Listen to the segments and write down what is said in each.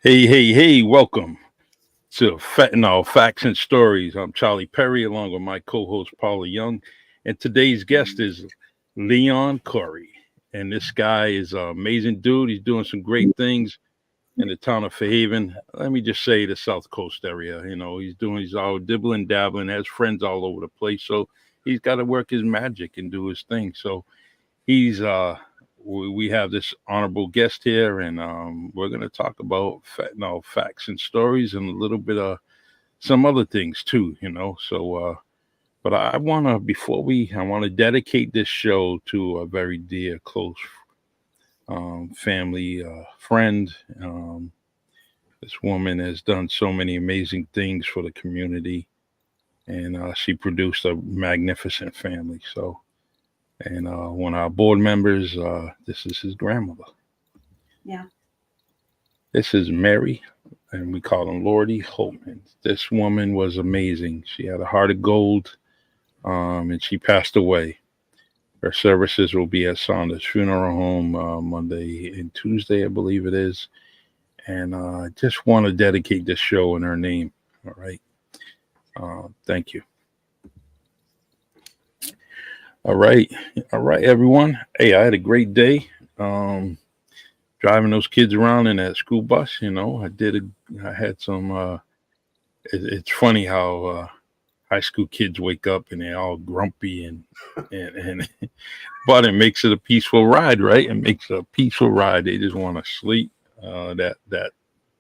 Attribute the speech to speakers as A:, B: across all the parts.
A: Hey, welcome to Fentanyl Facts and Stories. I'm Charlie Perry along with my co host Paula Young. And today's guest is Leon Corey. And this guy is an amazing dude. He's doing some great things in the town of Fairhaven. Let me just say the South Coast area. He's all dibbling, dabbling, has friends all over the place. So he's got to work his magic and do his thing. So he's we have this honorable guest here, and we're going to talk about fentanyl facts and stories, and a little bit of some other things too. But I want to I want to dedicate this show to a very dear, close family friend. This woman has done so many amazing things for the community, and she produced a magnificent family. And one of our board members, this is his grandmother.
B: Yeah.
A: This is Mary, and we call him Lordy Holtman. This woman was amazing. She had a heart of gold, and she passed away. Her services will be at Santos Funeral Home Monday and Tuesday, I believe it is. And I just want to dedicate this show in her name. All right. Thank you. All right. All right, everyone. Hey, I had a great day. Driving those kids around in that school bus, I had some, it's funny how, high school kids wake up and they're all grumpy and but it makes it a peaceful ride, right? It makes it a peaceful ride. They just want to sleep, that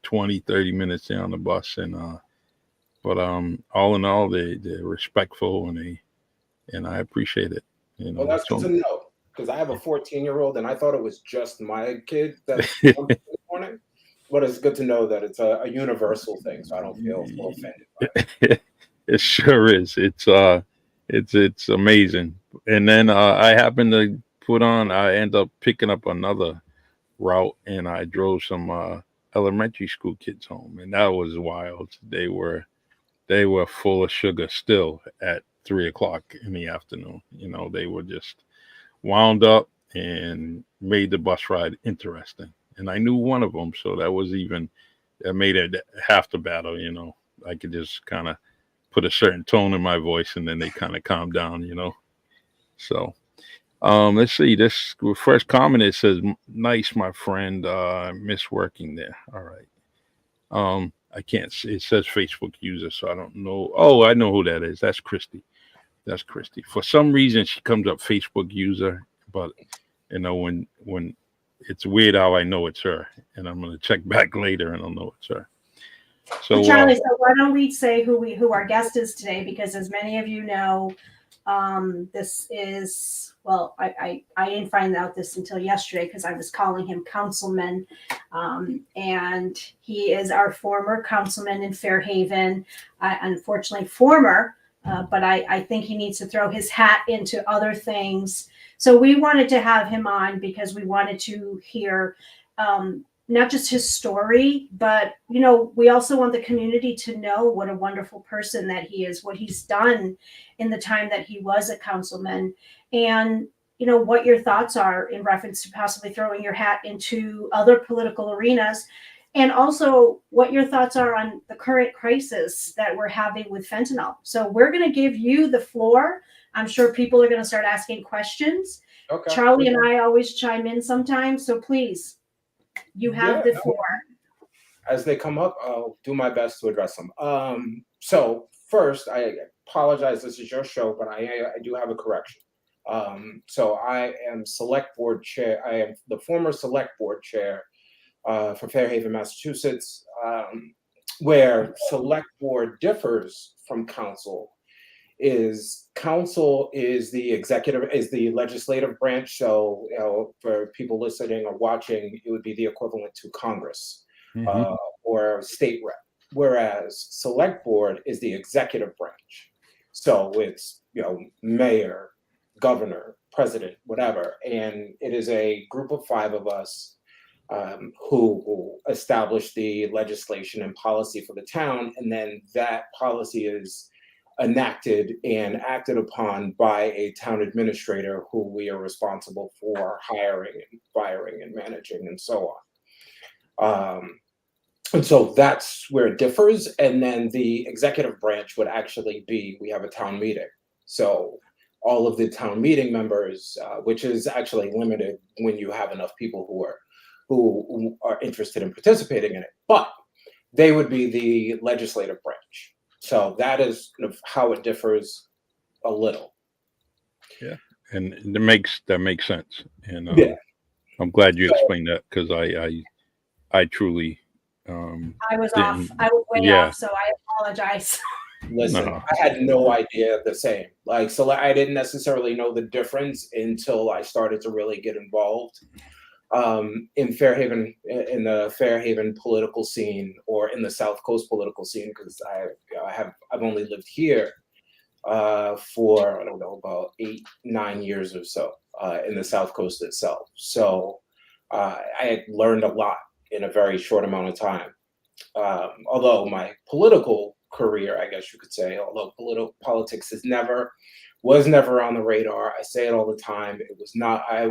A: 20-30 minutes there on the bus. But all in all, they're respectful and I appreciate it.
C: Well, that's good
A: So
C: to know because I have a 14-year-old and I thought it was just my kid that's grumpy this morning. But it's good to know that it's a universal thing, so I don't feel offended by it.
A: it sure is. It's amazing. And then I happened to I end up picking up another route, and I drove some elementary school kids home, and that was wild. They were full of sugar still at 3 o'clock in the afternoon. They were just wound up and made the bus ride interesting. And I knew one of them, so that made it half the battle. I could just kind of put a certain tone in my voice, and then they kind of calm down. So let's see. This first comment, it says, "Nice, my friend. I miss working there." All right. I can't see. It says Facebook user, so I don't know. Oh, I know who that is. That's Christy. That's Christy. For some reason, she comes up Facebook user, but when it's weird how I know it's her, and I'm gonna check back later, and I'll know it's her.
B: So
A: So
B: Charlie, so why don't we say who our guest is today? Because as many of you know, this is I didn't find out this until yesterday because I was calling him councilman, and he is our former councilman in Fairhaven. Unfortunately, former, but I think he needs to throw his hat into other things. So we wanted to have him on because we wanted to hear. Not just his story, but we also want the community to know what a wonderful person that he is, what he's done in the time that he was a councilman, and what your thoughts are in reference to possibly throwing your hat into other political arenas, and also what your thoughts are on the current crisis that we're having with fentanyl. So we're going to give you the floor. I'm sure people are going to start asking questions.
C: Okay.
B: Charlie and I always chime in sometimes, so please. You have the floor.
C: As they come up, I'll do my best to address them. So first, I apologize. This is your show, but I do have a correction. So I am select board chair. I am the former select board chair for Fairhaven, Massachusetts, where select board differs from council. Council is the legislative branch. So for people listening or watching, it would be the equivalent to Congress or state rep. Whereas select board is the executive branch. So it's mayor, governor, president, whatever, and it is a group of 5 of us who establish the legislation and policy for the town, and then that policy is enacted and acted upon by a town administrator who we are responsible for hiring and firing and managing and so on. And so that's where it differs. And then the executive branch would actually be, we have a town meeting. So all of the town meeting members, which is actually limited when you have enough people who are interested in participating in it, but they would be the legislative branch. So that is kind of how it differs a little.
A: Yeah, and that makes sense. And
C: Yeah.
A: I'm glad you
C: So
A: explained that because I truly
B: I was off.
A: didn't.
B: I was way
A: Yeah,
B: off, so I apologize.
C: listen,
A: no,
C: I had no idea the same. Like, so I didn't necessarily know the difference until I started to really get involved in Fairhaven, in the Fairhaven political scene, or in the South Coast political scene, because I've only lived here for, I don't know, about 8, 9 years or so in the South Coast itself. So I had learned a lot in a very short amount of time. Although my political career, I guess you could say, although politics was never on the radar. I say it all the time. It was not. I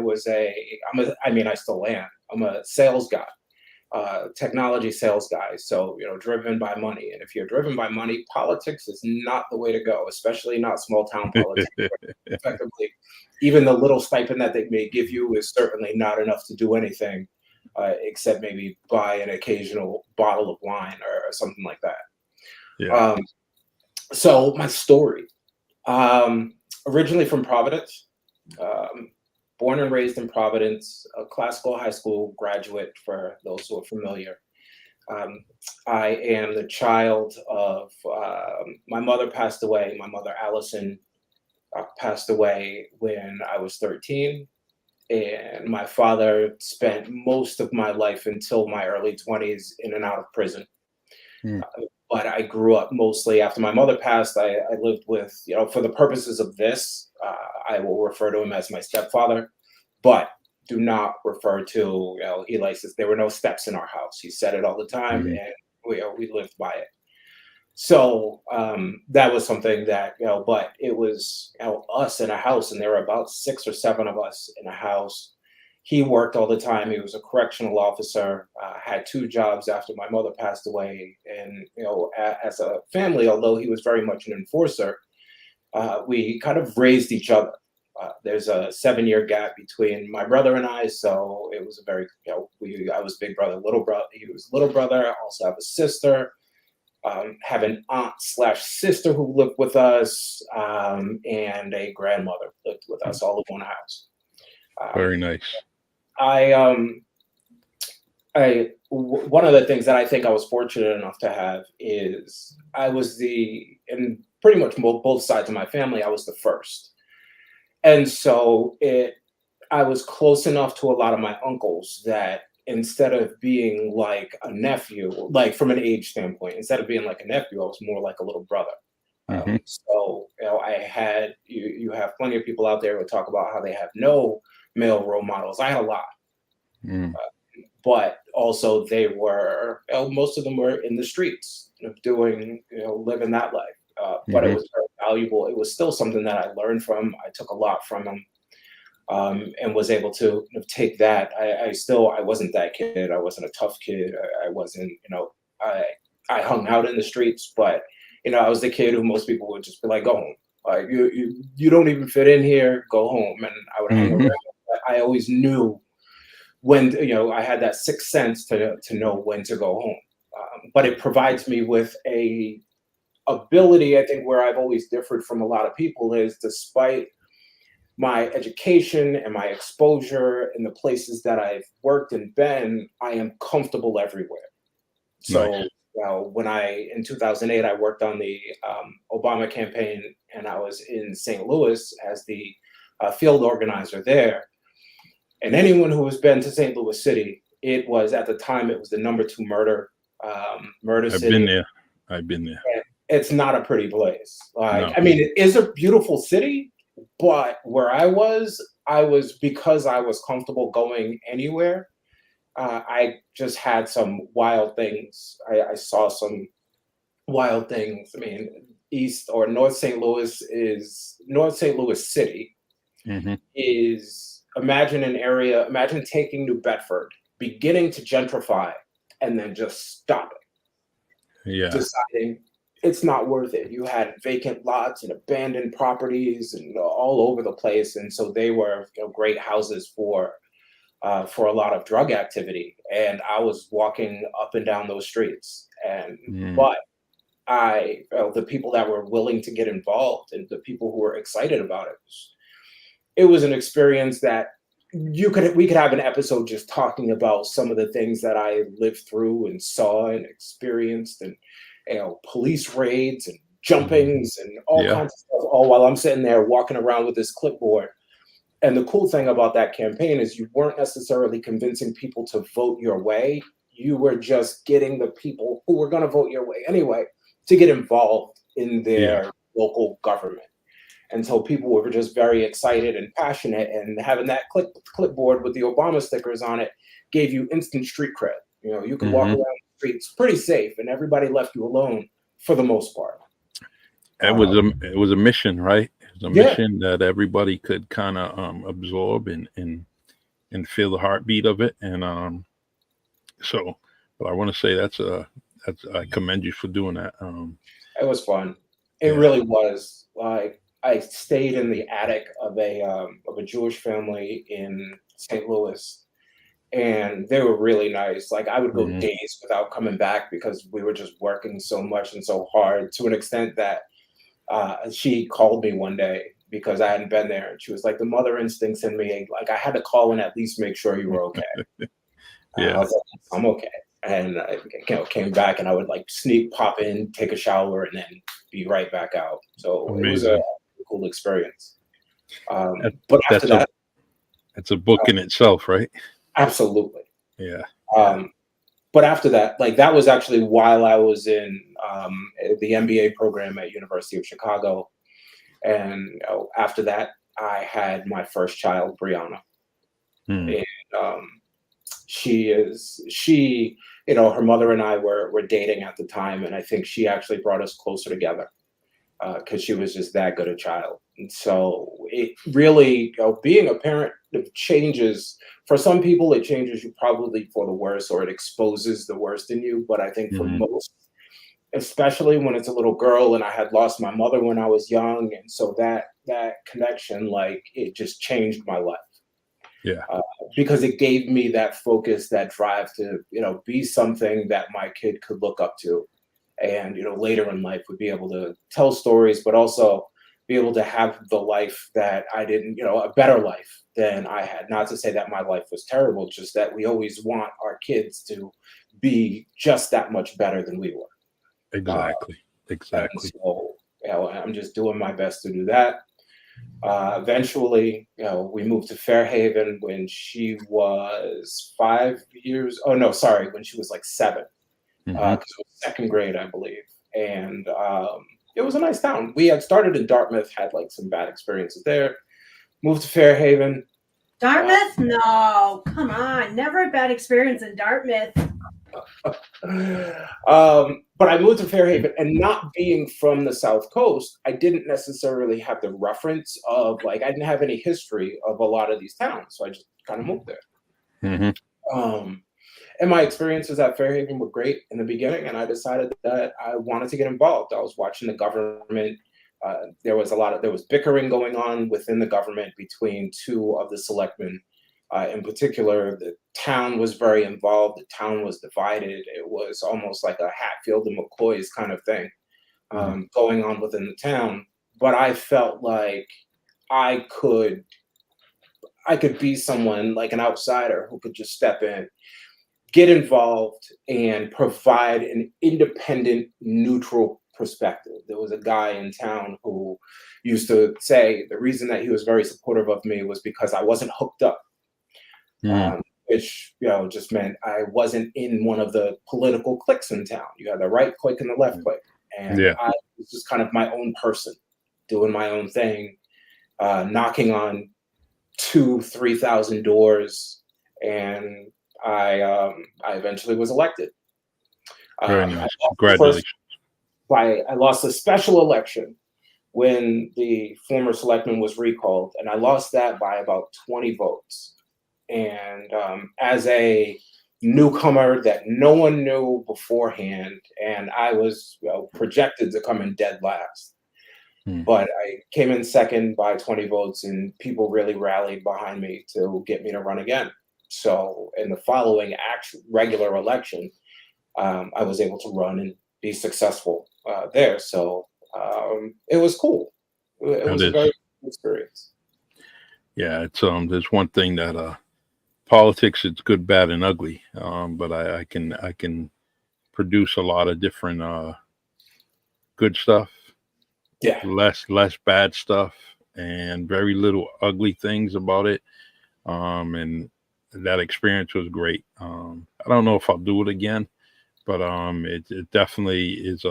C: mean, I still am. I'm a sales guy, technology sales guy. So, driven by money. And if you're driven by money, politics is not the way to go, especially not small town politics. Effectively, even the little stipend that they may give you is certainly not enough to do anything, except maybe buy an occasional bottle of wine or something like that.
A: yeah,
C: Um, so my story, originally from Providence, um, born and raised in Providence, a classical high school graduate for those who are familiar. Um, I am the child of, my mother passed away. My mother, Allison, passed away when I was 13. And my father spent most of my life until my early 20s in and out of prison.
A: mm,
C: But I grew up mostly after my mother passed. I lived with, for the purposes of this, I will refer to him as my stepfather, but do not refer to, he likes this. There were no steps in our house. He said it all the time,
A: mhm,
C: and we lived by it. So that was something that, but it was, us in a house, and there were about 6 or 7 of us in a house. He worked all the time. He was a correctional officer, had 2 jobs after my mother passed away. And, as a family, although he was very much an enforcer, we kind of raised each other. There's a 7-year gap between my brother and I. So it was a very, I was big brother, little brother. He was little brother. I also have a sister. Have an aunt/sister who lived with us, and a grandmother lived with us, all in one house.
A: very
C: Um,
A: nice.
C: I, one of the things that I think I was fortunate enough to have is I was in pretty much both sides of my family, I was the first. And so I was close enough to a lot of my uncles that instead of being like a nephew, like from an age standpoint, instead of being like a nephew, I was more like a little brother.
A: Hmm.
C: So, I had, you have plenty of people out there who talk about how they have no male role models. I had a lot,
A: Mm,
C: but also they were, most of them were in the streets, doing, living that life. But it
A: hmm.
C: was very valuable. It was still something that I learned from. I took a lot from them, and was able to take that. I wasn't that kid. I wasn't a tough kid. I wasn't, I I hung out in the streets, but I was the kid who most people would just be like, go home. Like you don't even fit in here. Go home. And I would hang around.
A: Hmm.
C: But I always knew when, I had that sixth sense to know when to go home. But it provides me with a ability, I think, where I've always differed from a lot of people is, despite my education and my exposure in the places that I've worked and been, I am comfortable everywhere.
A: Nice.
C: So, when in 2008, I worked on the Obama campaign, and I was in St. Louis as the field organizer there. And anyone who has been to St. Louis City, at the time, it was the number 2 murder
A: I've been
C: city.
A: there. I've been there.
C: And it's not a pretty place. Like,
A: No.
C: I mean, it is a beautiful city, but where I was, because I was comfortable going anywhere. I just had some wild things. I saw some wild things. I mean, East or North St. Louis City
A: Hmm.
C: is, imagine taking New Bedford, beginning to gentrify, and then just stop it,
A: Yeah.
C: deciding it's not worth it. You had vacant lots and abandoned properties and all over the place, and so they were, great houses for a lot of drug activity. And I was walking up and down those streets, and
A: Mm.
C: but the people that were willing to get involved and the people who were excited about it was an experience that we could have an episode just talking about some of the things that I lived through and saw and experienced, and police raids and jumpings and all
A: Yeah.
C: kinds of stuff, all while I'm sitting there walking around with this clipboard. And the cool thing about that campaign is you weren't necessarily convincing people to vote your way. You were just getting the people who were going to vote your way anyway to get involved in
A: Yeah.
C: their local government. And so people were just very excited and passionate, and having that clipboard with the Obama stickers on it gave you instant street cred. You could walk
A: Hmm.
C: around the streets pretty safe, and everybody left you alone for the most part.
A: It was a mission, right? It was a
C: Yeah,
A: mission that everybody could kind of absorb and feel the heartbeat of it. And so, but I want to say that's I commend you for doing that.
C: it was fun. It
A: Yeah.
C: really was. Like, I stayed in the attic of a Jewish family in St. Louis, and they were really nice. Like, I would go
A: Hmm.
C: days without coming back because we were just working so much and so hard, to an extent that she called me one day because I hadn't been there, and she was like, "The mother instincts in me, like, I had to call and at least make sure you were okay." I
A: Yeah.
C: was like, "I'm okay." And I, came back, and I would like sneak pop in, take a shower, and then be right back out. So it was a
A: Amazing.
C: cool experience.
A: That,
C: But after
A: that's a
C: that,
A: that's a book in itself, right?
C: absolutely.
A: Yeah. Yeah.
C: Um, but after that, like, that was actually while I was in the MBA program at University of Chicago, and after that, I had my first child, Brianna,
A: Mm.
C: and she, her mother and I were dating at the time, and I think she actually brought us closer together because she was just that good a child. And so it really, being a parent, it changes. For some people, it changes you probably for the worse, or it exposes the worst in you. But I think for
A: Hmm.
C: most, especially when it's a little girl, and I had lost my mother when I was young, and so that connection, like, it just changed my life.
A: Yeah.
C: Uh, because it gave me that focus, that drive to, be something that my kid could look up to, and later in life would be able to tell stories, but also be able to have the life that I didn't, a better life than I had. Not to say that my life was terrible, just that we always want our kids to be just that much better than we were.
A: Exactly.
C: And
A: Exactly.
C: so, I'm just doing my best to do that. Eventually, we moved to Fairhaven when she was 5 years. Oh no, sorry, when she was like 7,
A: Hmm.
C: because it was second grade, I believe. And it was a nice town. We had started in Dartmouth, had like some bad experiences there. Moved to Fairhaven.
B: Dartmouth? No, come on. Never a bad experience in Dartmouth.
C: But I moved to Fairhaven, and not being from the South Coast, I didn't necessarily have the reference of, like, I didn't have any history of a lot of these towns, so I just kind of moved there.
A: Hmm.
C: And my experiences at Fairhaven were great in the beginning, and I decided that I wanted to get involved. I was watching the government. There was bickering going on within the government between two of the selectmen. In particular, the town was very involved. The town was divided. It was almost like a Hatfield and McCoy's kind of thing going on within the town. But I felt like I could be someone, like an outsider, who could just step in, get involved, and provide an independent, neutral perspective. There was a guy in town who used to say the reason that he was very supportive of me was because I wasn't hooked up,
A: Mm.
C: which just meant I wasn't in one of the political cliques in town. You had the right clique and the left clique, and
A: Yeah.
C: I was just kind of my own person, doing my own thing, knocking on 2,000-3,000 doors, and I eventually was elected.
A: Very
C: I
A: nice.
C: lost the first
A: Congratulations.
C: I lost a special election when the former selectman was recalled, and I lost that by about 20 votes. And as a newcomer that no one knew beforehand, and I was projected to come in dead last. But I came in second by 20 votes, and people really rallied behind me to get me to run again. So in the following regular election, I was able to run and be successful there. So it was cool. It
A: That
C: was a
A: is,
C: very good experience.
A: yeah. It's there's one thing that politics, it's good, bad, and ugly. But I can produce a lot of different good stuff,
C: Yeah,
A: less bad stuff, and very little ugly things about it. And that experience was great. I don't know if I'll do it again, but it definitely is.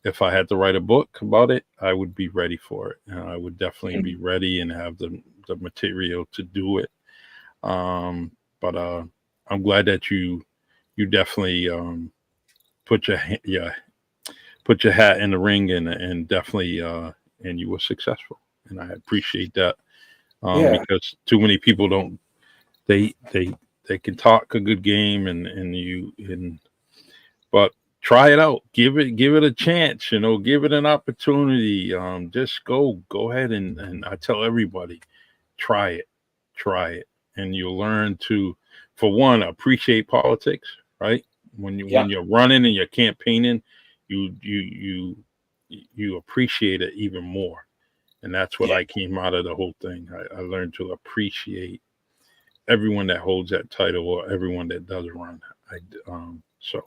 A: If I had to write a book about it, I would be ready for it. I would definitely be ready and have the material to do it. But I'm glad that you definitely put yeah, put your hat in the ring, and definitely and you were successful, and I appreciate that.
C: yeah,
A: Because too many people don't, they they they can talk a good game, but try it out, give it a chance, give it an opportunity. Just go ahead, and I tell everybody, try it, try it, and you'll learn to, for one, appreciate politics, right?
C: yeah,
A: When you're running and you're campaigning, you appreciate it even more. And that's what
C: yeah,
A: I came out of the whole thing. I learned to appreciate everyone that holds that title, or everyone that does run. So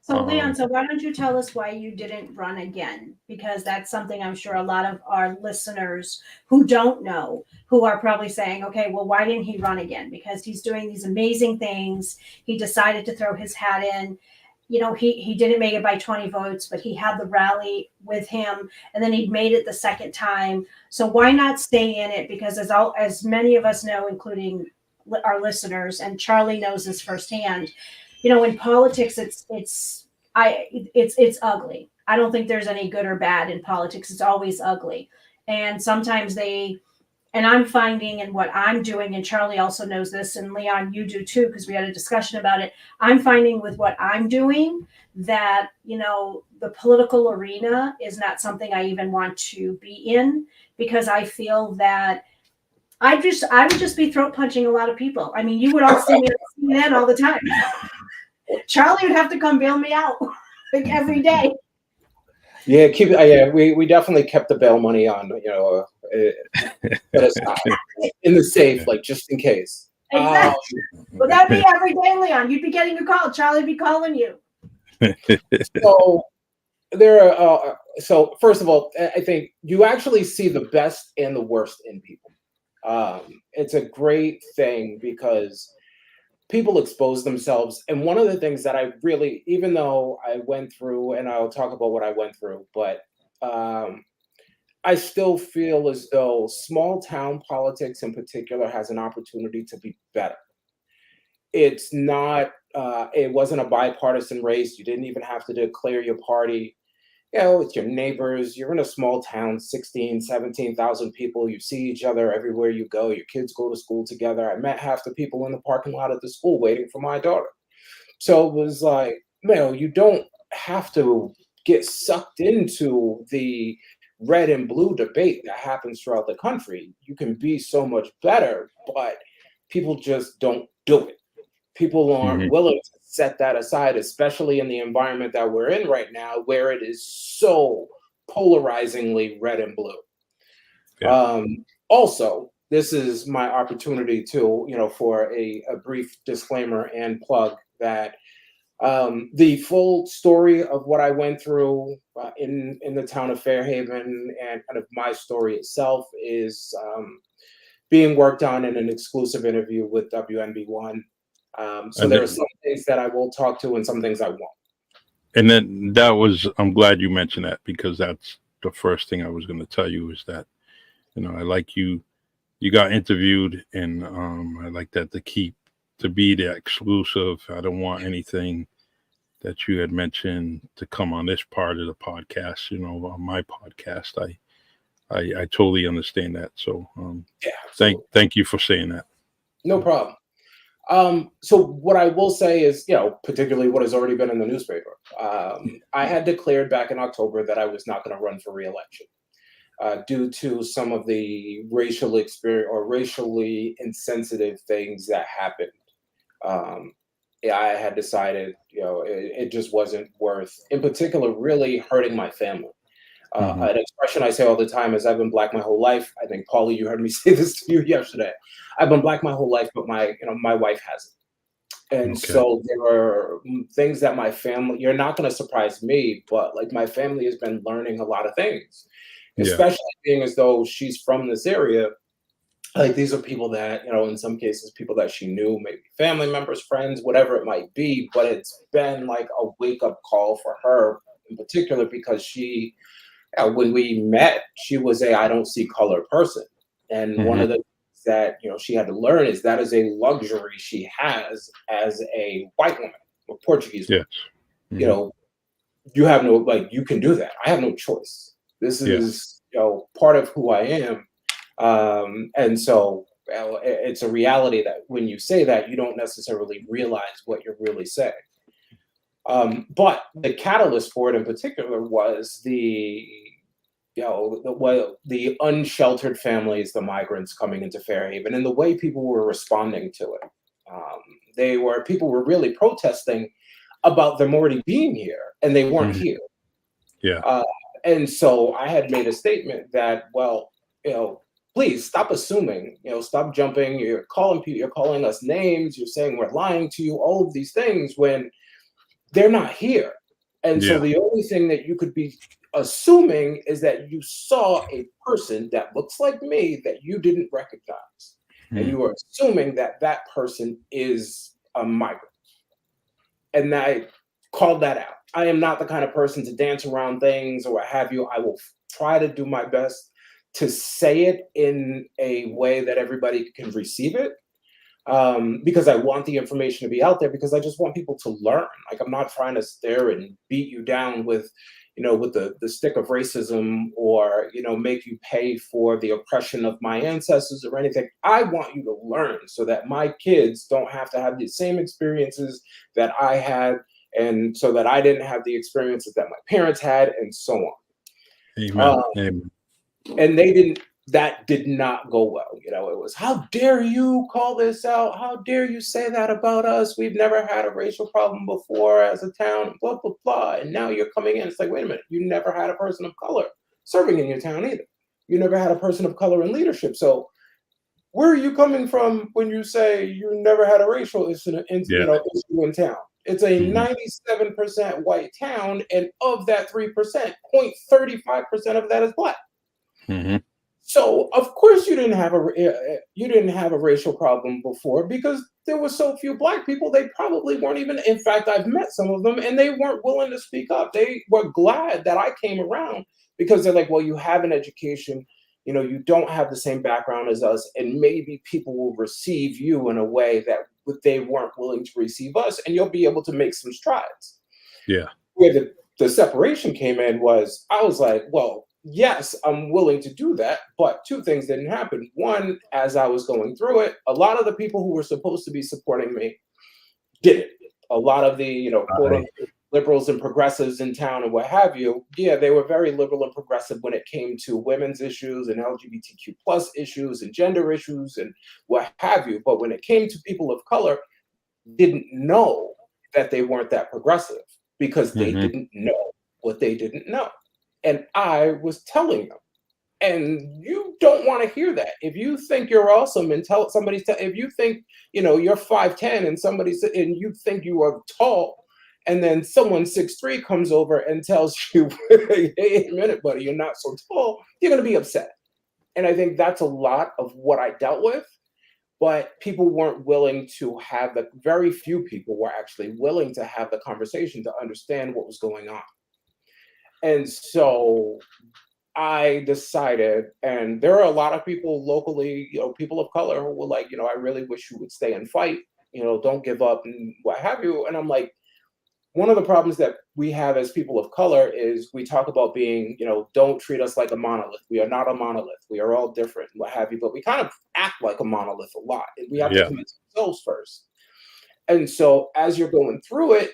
B: So, Leon,
A: um,
B: so why don't you tell us why you didn't run again? Because that's something I'm sure a lot of our listeners who don't know, who are probably saying, okay, well, why didn't he run again? Because he's doing these amazing things. He decided to throw his hat in. He didn't make it by 20 votes, but he had the rally with him, and then he made it the second time. So why not stay in it? Because as many of us know, including our listeners, and Charlie knows this firsthand, in politics, it's ugly. I don't think there's any good or bad in politics. It's always ugly. And sometimes and I'm finding, and what I'm doing, and Charlie also knows this, and Leon, you do too, because we had a discussion about it. I'm finding with what I'm doing that, the political arena is not something I even want to be in, because I feel that I would just be throat punching a lot of people. I mean, you would all see me on CNN all the time. Charlie would have to come bail me out like every day.
C: yeah. Keep it. Yeah, we definitely kept the bail money on. Set aside in the safe, like just in case.
B: Exactly. Well, that'd be every day, Leon. You'd be getting a call. Charlie'd be calling you.
C: So there are. So first of all, I think you actually see the best and the worst in people. It's a great thing because people expose themselves. And one of the things that I really, even though I went through, and I'll talk about what I went through, but I still feel as though small town politics in particular has an opportunity to be better. It's not, it wasn't a bipartisan race. You didn't even have to declare your party. It's your neighbors. You're in a small town, 16, 17,000 people. You see each other everywhere you go. Your kids go to school together. I met half the people in the parking lot at the school waiting for my daughter. So it was like, you don't have to get sucked into the red and blue debate that happens throughout the country. You can be so much better, but people just don't do it. People aren't
A: Mhm.
C: willing to set that aside, especially in the environment that we're in right now, where it is so polarizingly red and blue.
A: Yeah.
C: Also, this is my opportunity to, for a brief disclaimer and plug that the full story of what I went through in the town of Fairhaven, and kind of my story itself, is being worked on in an exclusive interview with WNB1. So
A: And
C: there are
A: then,
C: some things that I will talk to and some things I won't.
A: that was, I'm glad you mentioned that, because that's the first thing I was going to tell you, is that, I like you got interviewed, and I like that to be the exclusive. I don't want anything that you had mentioned to come on this part of the podcast, on my podcast. I totally understand that. So
C: Yeah, absolutely.
A: thank you for saying that.
C: No problem. So what I will say is, particularly what has already been in the newspaper. I had declared back in October that I was not going to run for reelection due to some of the racial experience or racially insensitive things that happened. Um, yeah, I had decided, it just wasn't worth, in particular, really hurting my family.
A: Hmm.
C: An expression I say all the time is, "I've been black my whole life." I think, Paula, you heard me say this to you yesterday. I've been black my whole life, but my wife hasn't. And
A: Okay.
C: so there are things that my family, you're not going to surprise me, but like my family has been learning a lot of things,
A: Yeah.
C: especially being as though she's from this area. Like these are people that, in some cases, people that she knew, maybe family members, friends, whatever it might be. But it's been like a wake up call for her in particular because when we met, she was a I don't see color person. And one
A: Hmm.
C: of the things that, she had to learn is that is a luxury she has as a white woman, a Portuguese woman.
A: Yes.
C: You
A: Hmm.
C: know, you have no, like, you can do that. I have no choice. This
A: Yeah.
C: is, part of who I am. And so it's a reality that when you say that, you don't necessarily realize what you're really saying. But the catalyst for it in particular was the unsheltered families, the migrants coming into Fairhaven, and the way people were responding to it. Um, people were really protesting about them already being here, and they weren't
A: Hmm.
C: here.
A: Yeah.
C: Uh, and so I had made a statement that, well, you know, please stop assuming, stop jumping. You're calling people, you're calling us names, you're saying we're lying to you, all of these things when they're not here. And so
A: Yeah.
C: the only thing that you could be assuming is that you saw a person that looks like me that you didn't recognize. And
A: Mm.
C: you are assuming that that person is a migrant. And I called that out. I am not the kind of person to dance around things or what have you. I will try to do my best to say it in a way that everybody can receive it, because I want the information to be out there because I just want people to learn. Like I'm not trying to stare and beat you down with, with the stick of racism or, make you pay for the oppression of my ancestors or anything. I want you to learn so that my kids don't have to have the same experiences that I had and so that I didn't have the experiences that my parents had and so on.
A: Amen.
C: Uh,
A: Amen.
C: and that did not go well. It was, how dare you call this out? How dare you say that about us? We've never had a racial problem before as a town, blah, blah, blah. And now you're coming in. It's like, wait a minute, you never had a person of color serving in your town either. You never had a person of color in leadership. So where are you coming from when you say you never had a racial issue
A: Yeah.
C: issue in town? It's a
A: Hmm.
C: 97% white town, and of that 3%, 0.35% of that is black.
A: Hmm.
C: So of course you didn't have a racial problem before because there were so few black people. They probably weren't even. In fact, I've met some of them, and they weren't willing to speak up. They were glad that I came around because they're like, "Well, you have an education. You don't have the same background as us, and maybe people will receive you in a way that they weren't willing to receive us, and you'll be able to make some strides."
A: Yeah.
C: Where the separation came in was I was like, well, yes, I'm willing to do that, but two things didn't happen. One, as I was going through it, a lot of the people who were supposed to be supporting me didn't. A lot of the, quote
A: I.
C: unquote liberals and progressives in town and what have you, yeah, they were very liberal and progressive when it came to women's issues and LGBTQ plus issues and gender issues and what have you. But when it came to people of color, didn't know that they weren't that progressive because they
A: Hmm.
C: didn't know what they didn't know. And I was telling them. And you don't want to hear that. If you think you're awesome and if you think, you're 5'10" and and you think you are tall, and then someone 6'3" comes over and tells you, hey, wait a minute, buddy, you're not so tall, you're going to be upset. And I think that's a lot of what I dealt with, but people weren't willing to have very few people were actually willing to have the conversation to understand what was going on. And so I decided, and there are a lot of people locally, people of color who were like, I really wish you would stay and fight, don't give up and what have you. And I'm like, one of the problems that we have as people of color is we talk about being, don't treat us like a monolith. We are not a monolith. We are all different, what have you. But we kind of act like a monolith a lot. And we have to
A: Yeah.
C: convince ourselves first. And so as you're going through it,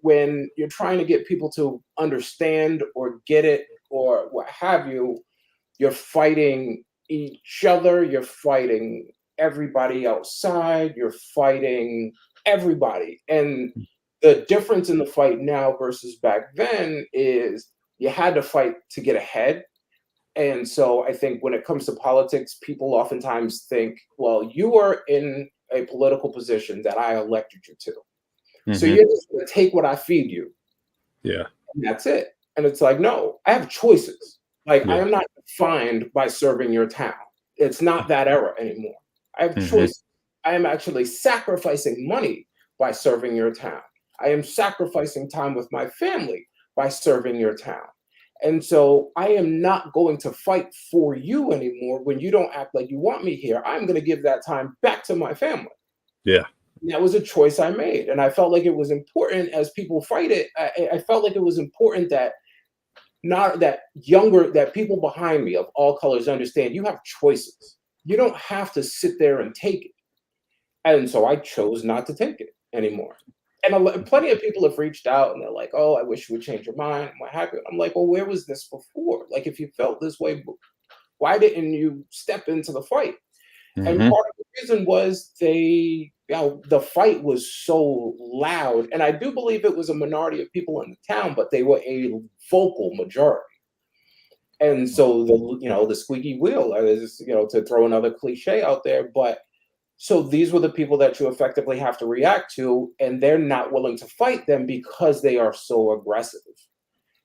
C: when you're trying to get people to understand or get it or what have you, you're fighting each other, you're fighting everybody outside, you're fighting everybody. And the difference in the fight now versus back then is you had to fight to get ahead. And so I think when it comes to politics, people oftentimes think, well, you are in a political position that I elected you to. So
A: Mm-hmm.
C: you're just going to take what I feed you.
A: Yeah.
C: And that's it. And it's like, no, I have choices. Like, I
A: Yeah.
C: am not defined by serving your town. It's not that era anymore. I have
A: Mm-hmm.
C: choices. I am actually sacrificing money by serving your town. I am sacrificing time with my family by serving your town. And so I am not going to fight for you anymore when you don't act like you want me here. I'm going to give that time back to my family.
A: Yeah.
C: And that was a choice I made. And I felt like it was important as people fight it. I felt like it was important that that people behind me of all colors understand you have choices. You don't have to sit there and take it. And so I chose not to take it anymore. And plenty of people have reached out and they're like, oh, I wish you would change your mind. What happened? I'm like, well, where was this before? Like, if you felt this way, why didn't you step into the fight? And
A: Mm-hmm.
C: part of the reason was the fight was so loud. And I do believe it was a minority of people in the town, but they were a vocal majority. And so the squeaky wheel is, to throw another cliche out there, but so these were the people that you effectively have to react to, and they're not willing to fight them because they are so aggressive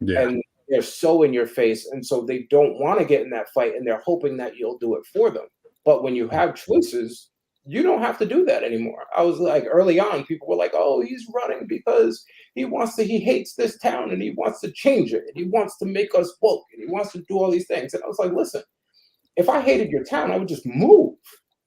A: Yeah.
C: and they're so in your face. And so they don't want to get in that fight and they're hoping that you'll do it for them. But when you have choices, you don't have to do that anymore. I was like, early on, people were like, oh, he's running because he hates this town and he wants to change it and he wants to make us woke and he wants to do all these things. And I was like, listen, if I hated your town, I would just move.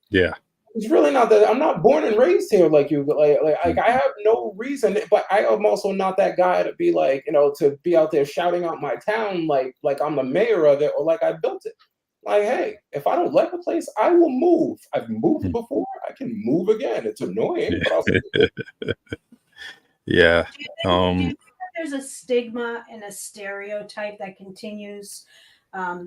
A: Yeah.
C: It's really not that. I'm not born and raised here like you. Like I have no reason, but I am also not that guy to be like, to be out there shouting out my town like I'm the mayor of it or like I built it. Like, hey, if I don't like a place, I will move. I've moved before. I can move again. It's annoying, but I'll
A: Yeah.
B: Do you think that there's a stigma and a stereotype that continues?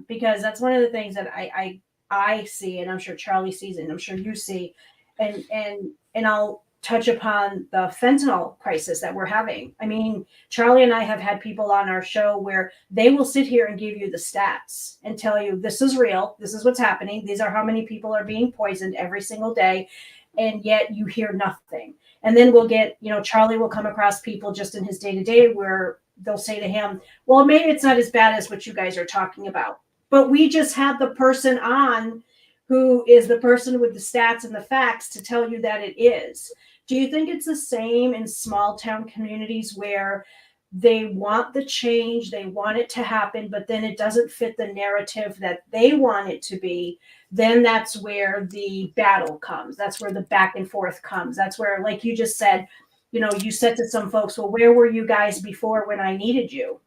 B: Because that's one of the things that I see, and I'm sure Charlie sees it, and I'm sure you see, and I'll touch upon the fentanyl crisis that we're having. I mean, Charlie and I have had people on our show where they will sit here and give you the stats and tell you this is real, this is what's happening, these are how many people are being poisoned every single day, and yet you hear nothing. And then we'll get, Charlie will come across people just in his day to day where they'll say to him, well, maybe it's not as bad as what you guys are talking about. But we just had the person on who is the person with the stats and the facts to tell you that it is. Do you think it's the same in small town communities where they want the change, they want it to happen, but then it doesn't fit the narrative that they want it to be? Then that's where the battle comes. That's where the back and forth comes. That's where, like you just said, you said to some folks, well, where were you guys before when I needed you?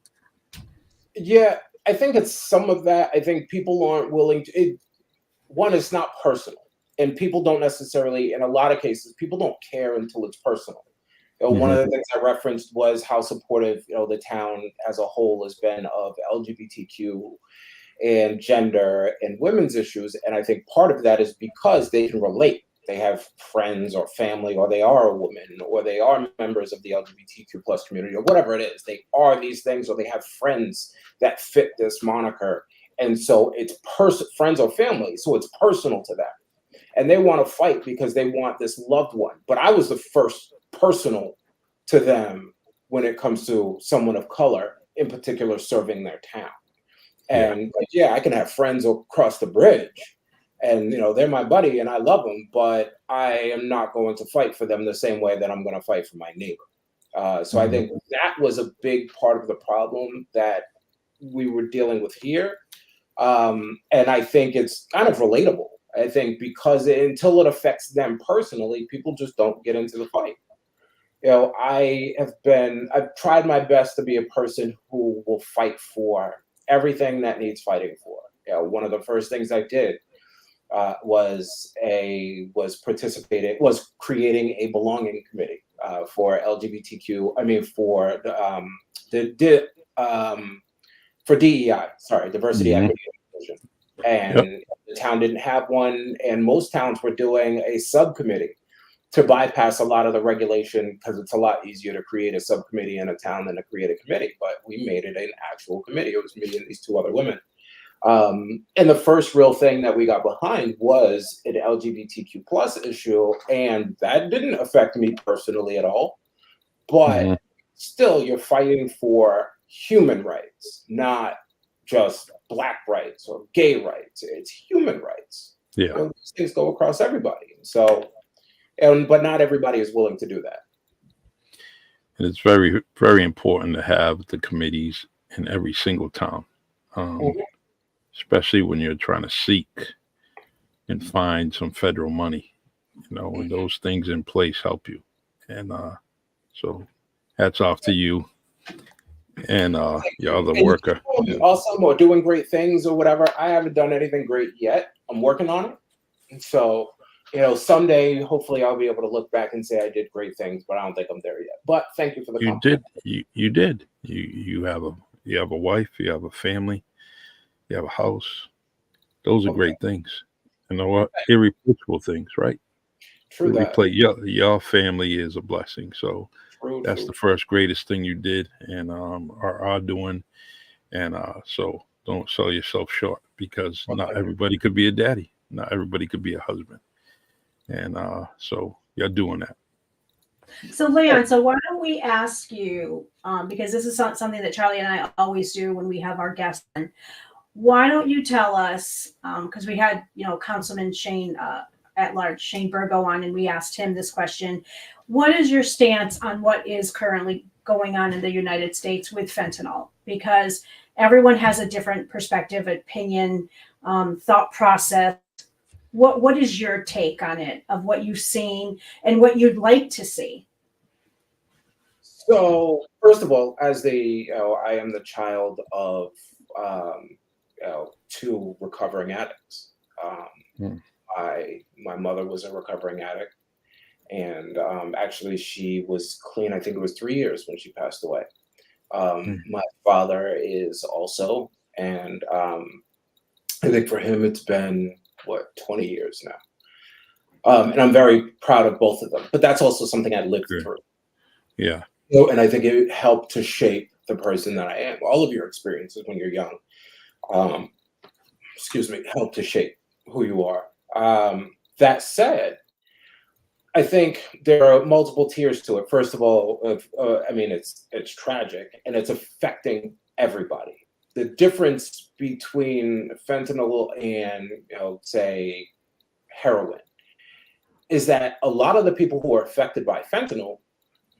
C: Yeah, I think it's some of that. I think people aren't willing to. One, it's not personal, and people don't necessarily. In a lot of cases, people don't care until it's personal. One of
A: Mm-hmm.
C: the things I referenced was how supportive the town as a whole has been of LGBTQ and gender and women's issues, and I think part of that is because they can relate. They have friends or family, or they are a woman, or they are members of the LGBTQ plus community, or whatever it is. They are these things, or they have friends that fit this moniker, and so it's friends or family, so it's personal to them, and they want to fight because they want this loved one. But I was the first personal to them when it comes to someone of color, in particular, serving their town.
A: Yeah.
C: And I can have friends across the bridge, and they're my buddy, and I love them, but I am not going to fight for them the same way that I'm going to fight for my neighbor. So I think that was a big part of the problem that we were dealing with here, and I think it's kind of relatable. I think because until it affects them personally, people just don't get into the fight. I've tried my best to be a person who will fight for everything that needs fighting for. One of the first things I did was creating a belonging committee. for LGBTQ. I mean, for for DEI. Sorry, diversity,
A: Mhm.
C: equity, and inclusion. And
A: Yep.
C: the town didn't have one, and most towns were doing a subcommittee to bypass a lot of the regulation because it's a lot easier to create a subcommittee in a town than to create a committee. But we made it an actual committee. It was me and these two other women. And the first real thing that we got behind was an LGBTQ plus issue, and that didn't affect me personally at all. But
A: Mhm.
C: still, you're fighting for human rights, not just black rights or gay rights. It's human rights.
A: Yeah.
C: These things go across everybody. So, but not everybody is willing to do that.
A: And it's very, very important to have the committees in every single town, um,
C: Mhm.
A: especially when you're trying to seek and find some federal money. And those things in place help you. And so, hats off to you and your other
C: And
A: worker.
C: you awesome or doing great things or whatever. I haven't done anything great yet. I'm working on it. And so, someday, hopefully, I'll be able to look back and say I did great things, but I don't think I'm there yet. But thank you for the
A: You
C: compliment.
A: did. You did. You have a wife. You have a family. You have a house. Those are
C: Okay,
A: great things. What irreplaceable things, right?
C: true that.
A: Your family is a blessing. So
C: True,
A: that's
C: true.
A: the first greatest thing you did and are doing. And so don't sell yourself short because
C: Well,
A: not
C: thank you.
A: everybody could be a daddy. Not everybody could be a husband. And so you're doing that.
B: So Leon, so why don't we ask you, because this is not something that Charlie and I always do when we have our guests on, why don't you tell us, because we had, Councilman Shane at large, Shane Burgo on, and we asked him this question. What is your stance on what is currently going on in the United States with fentanyl? Because everyone has a different perspective, opinion, thought process. What is your take on it, of what you've seen and what you'd like to see?
C: So, first of all, I am the child of um, two recovering addicts. Um,
A: Mm,
C: my mother was a recovering addict, and actually, she was clean. I think it was 3 years when she passed away.
A: mm,
C: My father is also, and I think for him, it's been 20 years now. And I'm very proud of both of them. But that's also something I lived
A: good.
C: through.
A: Yeah.
C: And I think it helped to shape the person that I am. All of your experiences when you're young, um, excuse me, help to shape who you are. That said, I think there are multiple tiers to it. First of all, I mean, it's tragic and it's affecting everybody. The difference between fentanyl and, say, heroin is that a lot of the people who are affected by fentanyl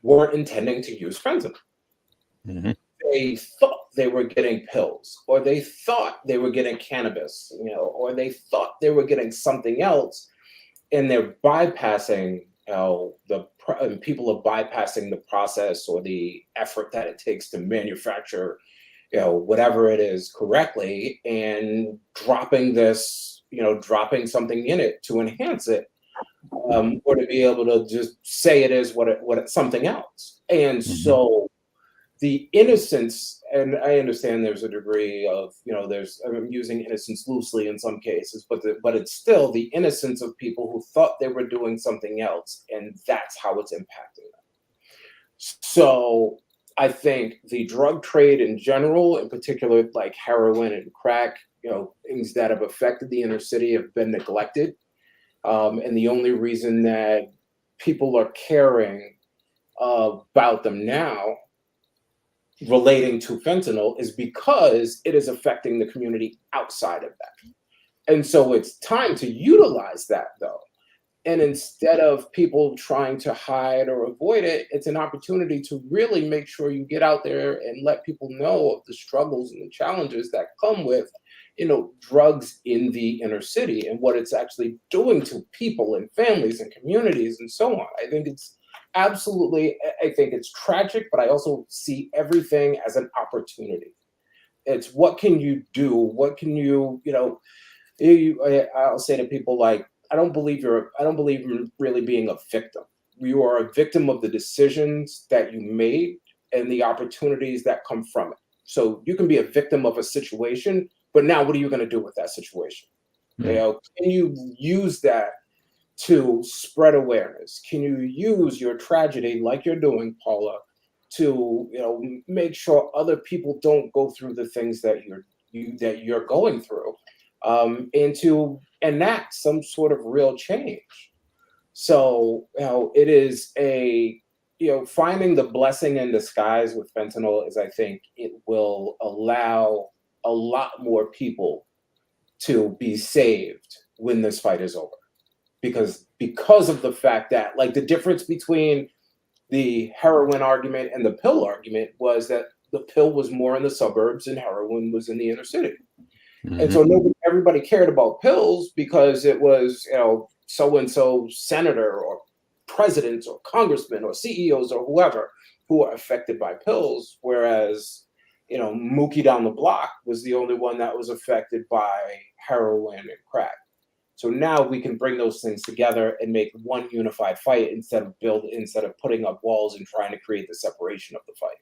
C: weren't intending to use fentanyl.
A: Hmm.
C: They thought they were getting pills, or they thought they were getting cannabis, or they thought they were getting something else, and they're bypassing, and people are bypassing the process or the effort that it takes to manufacture, whatever it is correctly, and dropping something in it to enhance it, or to be able to just say it is what it's something else. And
A: Hmm.
C: so the innocence, and I understand there's a degree of, I'm using innocence loosely in some cases, but it's still the innocence of people who thought they were doing something else, and that's how it's impacting them. So I think the drug trade in general, in particular, like heroin and crack, things that have affected the inner city have been neglected. And the only reason that people are caring about them now relating to fentanyl is because it is affecting the community outside of that. And so it's time to utilize that, though. And instead of people trying to hide or avoid it, it's an opportunity to really make sure you get out there and let people know of the struggles and the challenges that come with, drugs in the inner city and what it's actually doing to people and families and communities and so on. I think it's tragic, but I also see everything as an opportunity. It's what can you do? What can I'll say to people like, I don't believe in really being a victim. you are a victim of the decisions that you made and the opportunities that come from it. So you can be a victim of a situation, but now what are you going to do with that situation? You know, can you use that to spread awareness? Can you use your tragedy, like you're doing, Paula, to, you know, make sure other people don't go through the things that you're going through, and to enact some sort of real change? So, you know, it is a, you know, finding the blessing in disguise with fentanyl is, I think, it will allow a lot more people to be saved when this fight is over. Because of the fact that, like, the difference between the heroin argument and the pill argument was that the pill was more in the suburbs and heroin was in the inner city. And so everybody cared about pills because it was, you know, so and so senator or presidents or congressmen or CEOs or whoever who are affected by pills, whereas, you know, Mookie down the block was the only one that was affected by heroin and crack. So now we can bring those things together and make one unified fight instead of putting up walls and trying to create the separation of the fight.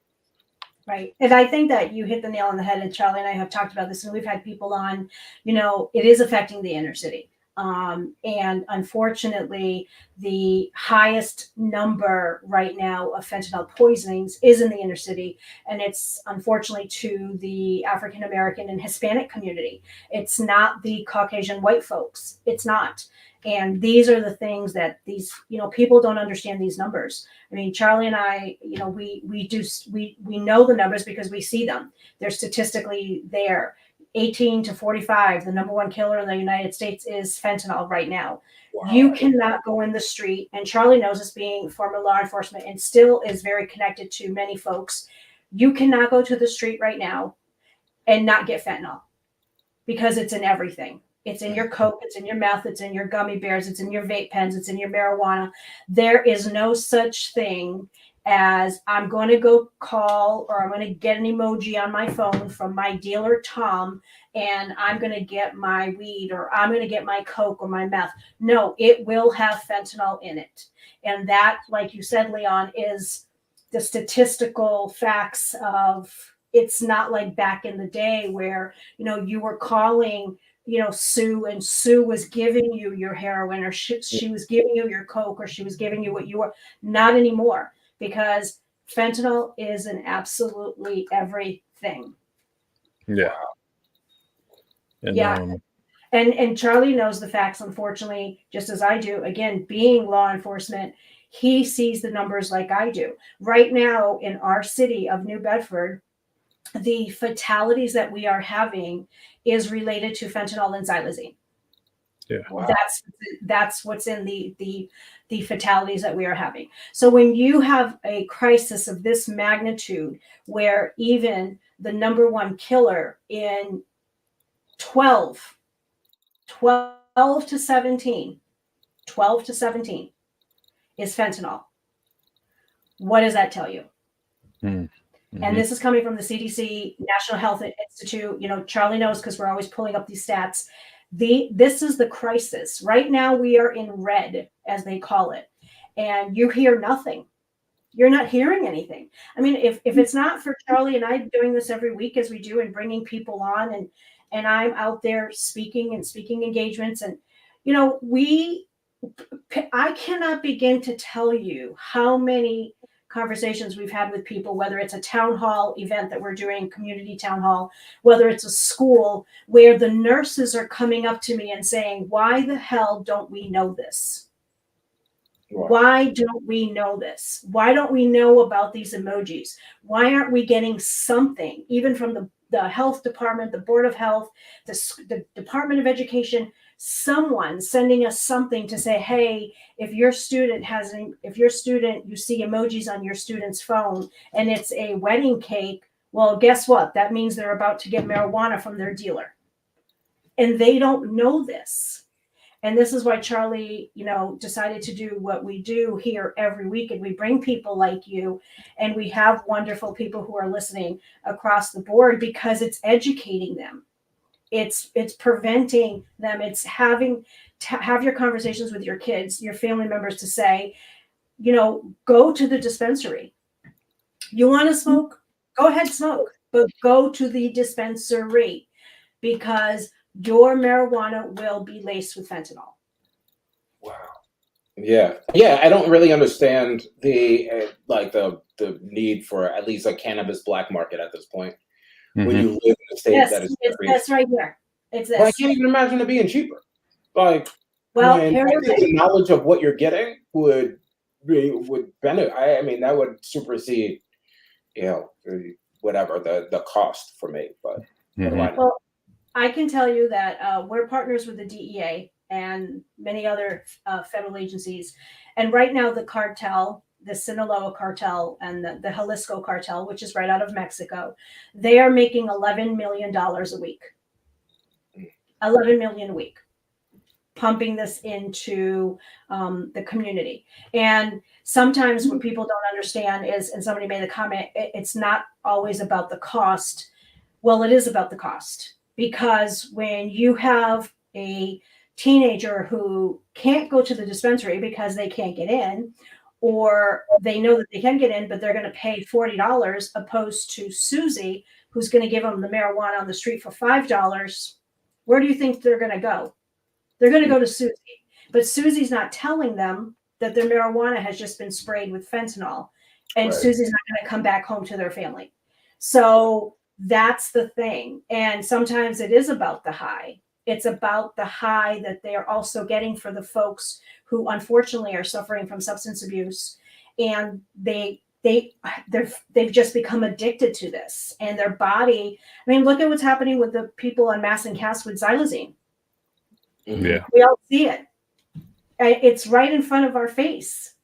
B: Right. And I think that you hit the nail on the head, and Charlie and I have talked about this, and we've had people on, you know, it is affecting the inner city. And unfortunately, the highest number right now of fentanyl poisonings is in the inner city. And it's unfortunately to the African American and Hispanic community. It's not the Caucasian white folks. It's not. And these are the things that these, you know, people don't understand these numbers. I mean, Charlie and I, you know, we know the numbers because we see them. They're statistically there. 18 to 45, the number one killer in the United States is fentanyl right now. Wow. You cannot go in the street, and Charlie knows this, being former law enforcement and still is very connected to many folks. You cannot go to the street right now and not get fentanyl because it's in everything. It's in your Coke, it's in your mouth, it's in your gummy bears, it's in your vape pens, it's in your marijuana. There is no such thing as I'm going to go call or I'm going to get an emoji on my phone from my dealer, Tom, and I'm going to get my weed or I'm going to get my Coke or my meth. No, it will have fentanyl in it. And that, like you said, Leon, is the statistical facts of, it's not like back in the day where, you know, you were calling, you know, Sue, and Sue was giving you your heroin, or she was giving you your Coke, or she was giving you what you were. Not anymore, because fentanyl is in absolutely everything.
A: Yeah. And,
B: yeah. And Charlie knows the facts, unfortunately, just as I do. Again, being law enforcement, he sees the numbers like I do. Right now in our city of New Bedford, the fatalities that we are having is related to fentanyl and xylazine.
A: Yeah.
C: Wow.
B: That's what's in the fatalities that we are having. So when you have a crisis of this magnitude, where even the number one killer in 12 to 17 is fentanyl, what does that tell you? Mm-hmm. And this is coming from the CDC, National Health Institute. You know, Charlie knows because we're always pulling up these stats. This is the crisis. Right now we are in red, as they call it, and you hear nothing. You're not hearing anything. I mean, if it's not for Charlie and I doing this every week as we do, and bringing people on, and I'm out there speaking engagements, and, you know, I cannot begin to tell you how many conversations we've had with people, whether it's a town hall event that we're doing, community town hall, whether it's a school, where the nurses are coming up to me and saying, why the hell don't we know this? Wow. Why don't we know this? Why don't we know about these emojis? Why aren't we getting something, even from the health department, the Board of Health, the Department of Education, someone sending us something to say, hey, if you see emojis on your student's phone and it's a wedding cake, well, guess what? That means they're about to get marijuana from their dealer. And they don't know this. And this is why Charlie, you know, decided to do what we do here every week. And we bring people like you, and we have wonderful people who are listening across the board, because it's educating them. It's preventing them. It's having to have your conversations with your kids, your family members, to say, go to the dispensary. You want to smoke? Go ahead, smoke, but go to the dispensary because your marijuana will be laced with fentanyl.
C: Wow. Yeah. I don't really understand the the need for at least a cannabis black market at this point. When you live in a state
B: Yes,
C: that is
B: it's this right here. It's
C: but I
B: this.
C: can't even imagine it being cheaper. Like
B: Well,
C: when
B: here's
C: I
B: the
C: think
B: thing.
C: the knowledge of what you're getting would benefit. I mean, that would supersede, whatever the cost for me. But what do I know?
B: Well, I can tell you that we're partners with the DEA and many other federal agencies. And right now, the cartel, the Sinaloa cartel and the Jalisco cartel, which is right out of Mexico, they are making $11 million a week. 11 million a week, pumping this into the community. And sometimes what people don't understand is, and somebody made the comment, it's not always about the cost. Well, it is about the cost because when you have a teenager who can't go to the dispensary because they can't get in, or they know that they can get in, but they're going to pay $40 opposed to Susie, who's going to give them the marijuana on the street for $5, where do you think they're going to go? They're going to go to Susie, but Susie's not telling them that their marijuana has just been sprayed with fentanyl, and
C: Right.
B: Susie's not going to come back home to their family. So that's the thing. And sometimes it is about the high. It's about the high that they are also getting for the folks who unfortunately are suffering from substance abuse, and they've just become addicted to this, and their body. I mean, look at what's happening with the people on mass and cast with xylazine.
A: Yeah.
B: We all see it. It's right in front of our face.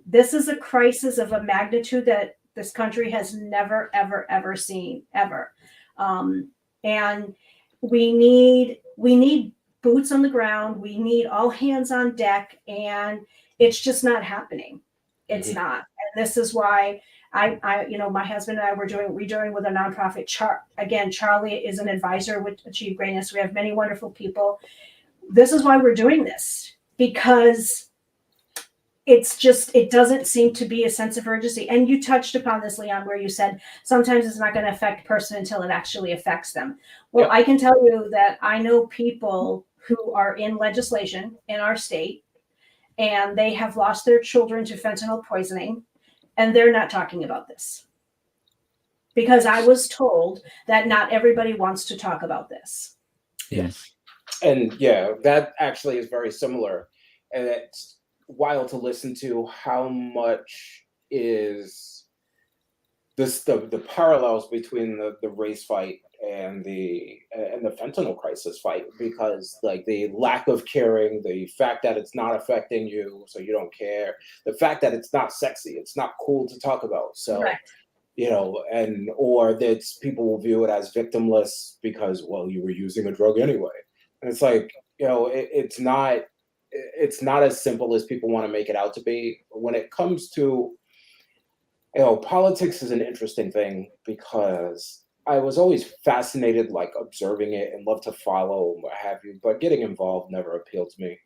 B: This is a crisis of a magnitude that this country has never, ever, ever seen, ever. And we need boots on the ground. We need all hands on deck, and it's just not happening. It's not. And this is why my husband and I we're doing with a nonprofit. Charlie is an advisor with Achieve Greatness. We have many wonderful people. This is why we're doing this, because it doesn't seem to be a sense of urgency. And you touched upon this, Leon, where you said sometimes it's not going to affect a person until it actually affects them. Well, yep. I can tell you that I know people who are in legislation in our state, and they have lost their children to fentanyl poisoning, and they're not talking about this. Because I was told that not everybody wants to talk about this.
C: Yes. And yeah, that actually is very similar. And it's wild to listen to how much is this the parallels between the race fight and the fentanyl crisis fight, because like the lack of caring, the fact that it's not affecting you, so you don't care, the fact that it's not sexy, it's not cool to talk about. So right. Or that people will view it as victimless because, well, you were using a drug anyway. And it's like, it's not as simple as people want to make it out to be. When it comes to, politics is an interesting thing because I was always fascinated, like observing it and love to follow and what have you, but getting involved never appealed to me.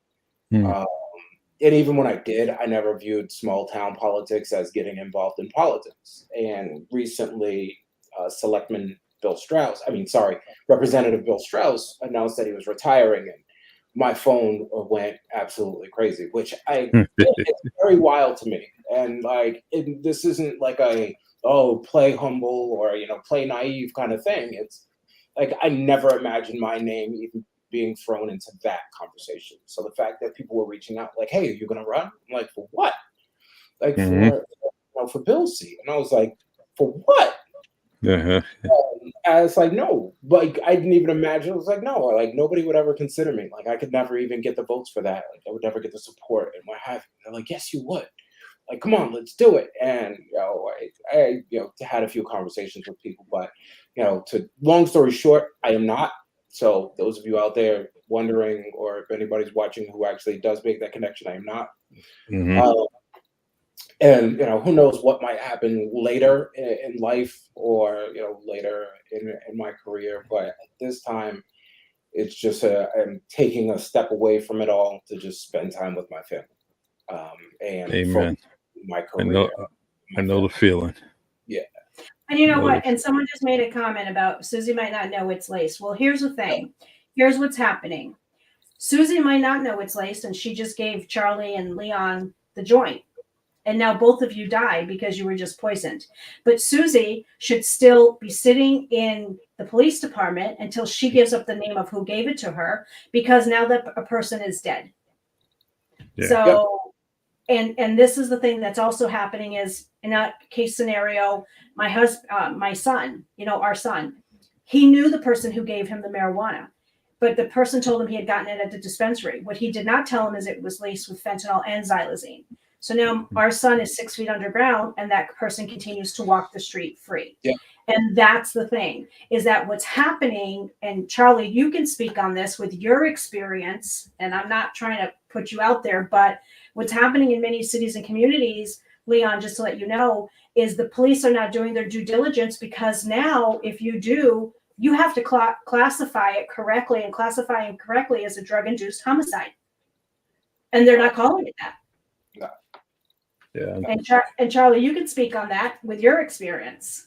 C: And even when I did, I never viewed small town politics as getting involved in politics. And recently, Representative Bill Strauss announced that he was retiring, and my phone went absolutely crazy, which it's very wild to me. And this isn't like play humble or, play naive kind of thing. It's like, I never imagined my name even being thrown into that conversation. So the fact that people were reaching out like, hey, are you going to run? I'm like, for what? Like for Bill's seat. And I was like, for what? I was like, no, like I didn't even imagine. I was like, no, like nobody would ever consider me. Like I could never even get the votes for that. Like I would never get the support and what have you. They're like, yes, you would. Like, come on, let's do it. And I had a few conversations with people, but to long story short, I am not. So those of you out there wondering, or if anybody's watching who actually does make that connection, I am not. And who knows what might happen later in life, or later in my career. But at this time, it's just I'm taking a step away from it all to just spend time with my family. And
A: Amen.
C: my
A: I know,
C: career.
A: I know the feeling.
C: Yeah.
B: And you know
A: No,
B: what? And someone just made a comment about Susie might not know it's laced. Well, here's the thing. Here's what's happening. Susie might not know it's laced, and she just gave Charlie and Leon the joint. And now both of you die because you were just poisoned. But Susie should still be sitting in the police department until she gives up the name of who gave it to her, because now that a person is dead.
A: Yeah.
B: So, and this is the thing that's also happening is in that case scenario, my son, our son, he knew the person who gave him the marijuana, but the person told him he had gotten it at the dispensary. What he did not tell him is it was laced with fentanyl and xylazine. So now our son is 6 feet underground, and that person continues to walk the street free.
C: Yeah.
B: And that's the thing, is that what's happening, and Charlie, you can speak on this with your experience, and I'm not trying to put you out there, but what's happening in many cities and communities, Leon, just to let you know, is the police are not doing their due diligence, because now if you do, you have to classify it correctly, and classifying correctly as a drug-induced homicide. And they're not calling it that.
C: No.
A: Yeah.
B: And Charlie, you can speak on that with your experience.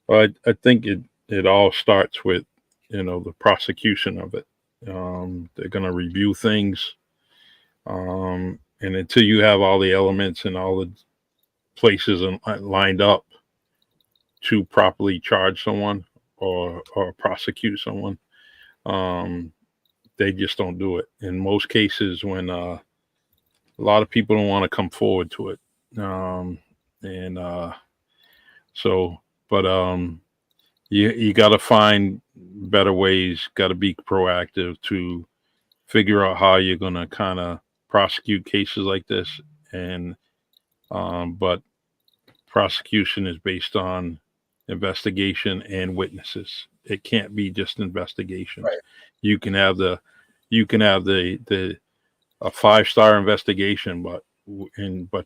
A: Well, I think it all starts with, the prosecution of it. They're going to review things. And until you have all the elements and all the places lined up to properly charge someone or prosecute someone, they just don't do it. In most cases, when a lot of people don't want to come forward to it. You got to find better ways, got to be proactive to figure out how you're going to kind of prosecute cases like this. But prosecution is based on investigation and witnesses. It can't be just investigation.
C: Right.
A: You can have a 5-star investigation, but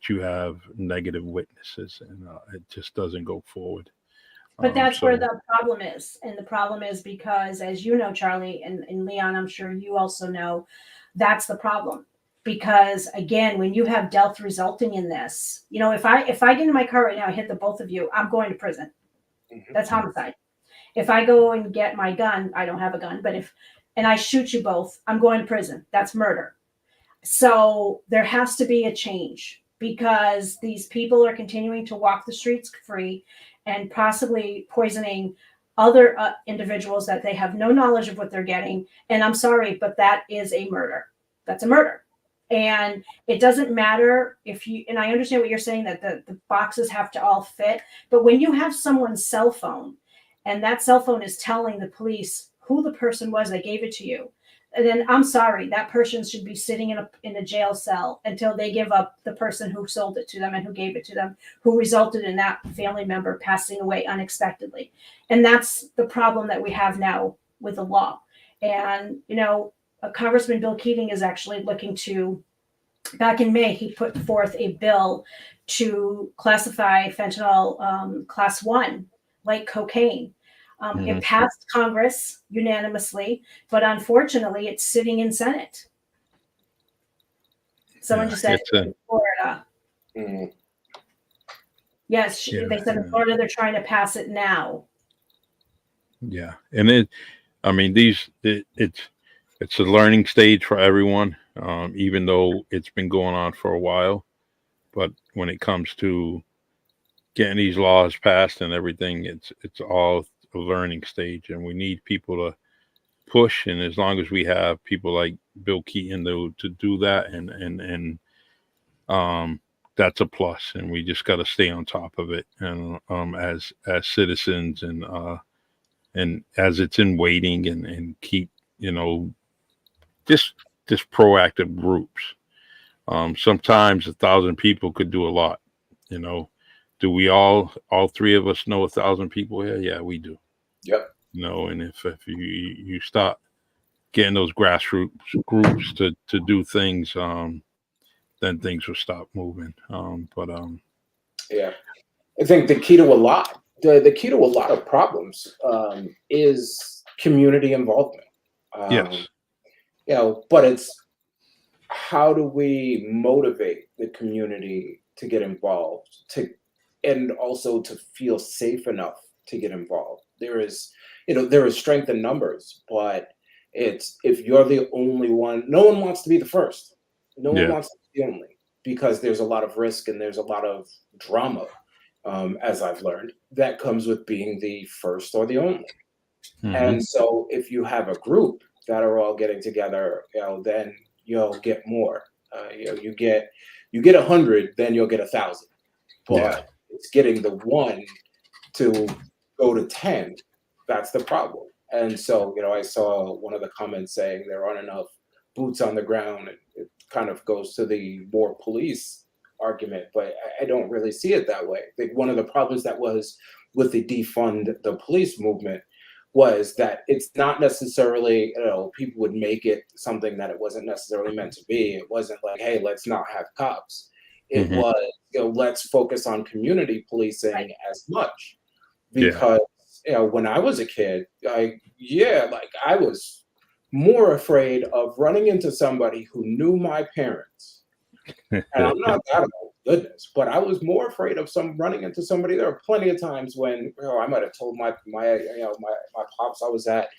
A: you have negative witnesses, and it just doesn't go forward.
B: But that's where the problem is. And the problem is because, as you know, Charlie, and Leon, I'm sure you also know, that's the problem. Because again, when you have death resulting in this, if I get in my car right now, I hit the both of you, I'm going to prison.
C: Mm-hmm.
B: That's homicide. If I go and get my gun, I don't have a gun, but and I shoot you both, I'm going to prison. That's murder. So there has to be a change, because these people are continuing to walk the streets free and possibly poisoning other individuals that they have no knowledge of what they're getting. And I'm sorry, but that is a murder. That's a murder. And it doesn't matter if you, and I understand what you're saying, that the boxes have to all fit, but when you have someone's cell phone and that cell phone is telling the police who the person was that gave it to you, and then I'm sorry, that person should be sitting in a jail cell until they give up the person who sold it to them and who gave it to them, who resulted in that family member passing away unexpectedly. And that's the problem that we have now with the law. And, Congressman Bill Keating is actually looking to, back in May, he put forth a bill to classify fentanyl class 1, like cocaine. It passed Congress unanimously, but unfortunately, it's sitting in Senate. Someone just said in Florida.
C: Mm-hmm.
B: Yes, they said in Florida they're trying to pass it now.
A: Yeah, and it's a learning stage for everyone, even though it's been going on for a while. But when it comes to getting these laws passed and everything, it's all a learning stage, and we need people to push. And as long as we have people like Bill Keaton to do that, and that's a plus. And we just got to stay on top of it, and as citizens, and as it's in waiting, and keep just proactive groups. Sometimes 1,000 people could do a lot. Do we all three of us know 1,000 people here? Yeah, we do.
C: Yep.
A: And if you start getting those grassroots groups to do things, then things will stop moving.
C: Yeah, I think the key to a lot of problems is community involvement.
A: Yes.
C: But how do we motivate the community to get involved, and also to feel safe enough to get involved? There is, there is strength in numbers, but it's, if you're the only one, no one wants to be the first. No one
A: Yeah.
C: wants to be the only, because there's a lot of risk and there's a lot of drama, as I've learned, that comes with being the first or the only. And so if you have a group that are all getting together, then you'll get more. You get 100, then you'll get 1,000. But it's getting the one to go to 10. That's the problem. And so, I saw one of the comments saying there aren't enough boots on the ground. It kind of goes to the more police argument, but I don't really see it that way. I think one of the problems that was with the defund the police movement was that it's not necessarily, people would make it something that it wasn't necessarily meant to be. It wasn't like, hey, let's not have cops. It was, let's focus on community policing as much. Because, when I was a kid, I was more afraid of running into somebody who knew my parents. And I'm not that old, goodness, but I was more afraid of running into somebody. There were plenty of times when, I might have told my pops I was at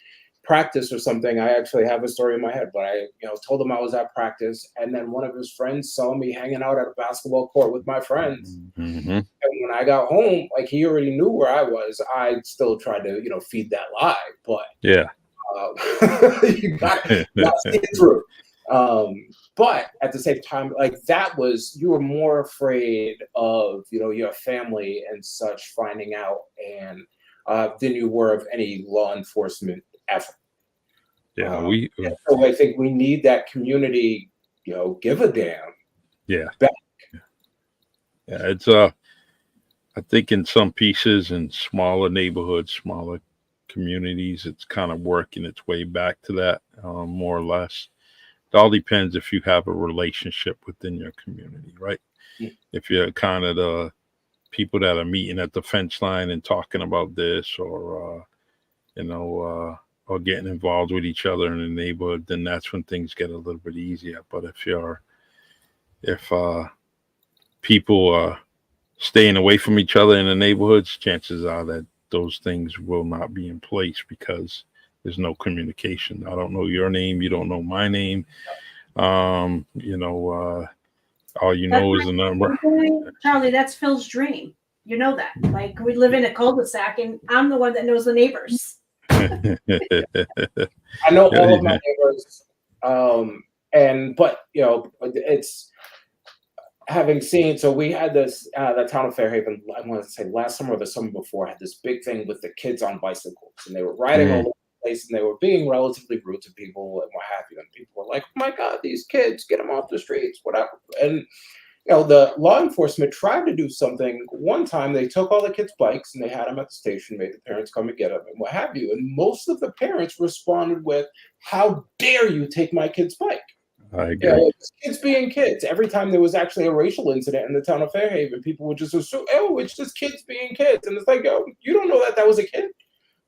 C: practice or something. I actually have a story in my head, but I, told him I was at practice, and then one of his friends saw me hanging out at a basketball court with my friends. And when I got home, like, he already knew where I was. I still tried to, feed that lie, but you got to see it through. But at the same time, like, you were more afraid of, your family and such finding out, and than you were of any law enforcement effort. So I think we need that community, give a damn. Back.
A: It's I think in some pieces, in smaller neighborhoods, smaller communities, it's kind of working its way back to that, more or less. It all depends if you have a relationship within your community, right? If you're kind of the people that are meeting at the fence line and talking about this, or or getting involved with each other in the neighborhood, then that's when things get a little bit easier. But if people are staying away from each other in the neighborhoods, chances are that those things will not be in place, because there's no communication. I don't know your name, you don't know my name. All you know is a number.
B: Charlie, that's Phil's dream. You know that. Like, we live in a cul-de-sac, and I'm the one that knows the neighbors.
C: I know all of my neighbors, but it's, having seen, so we had this, the town of Fairhaven, I want to say last summer or the summer before, had this big thing with the kids on bicycles, and they were riding all over the place, and they were being relatively rude to people and what have you, and people were like, oh my God, these kids, get them off the streets, whatever. And the law enforcement tried to do something. One time they took all the kids' bikes and they had them at the station, made the parents come and get them and what have you, and most of the parents responded with, how dare you take my kid's bike?
A: I agree.
C: Kids being kids. Every time there was actually a racial incident in the town of Fairhaven, people would just assume, oh, it's just kids being kids. And it's like, oh, you don't know that was a kid?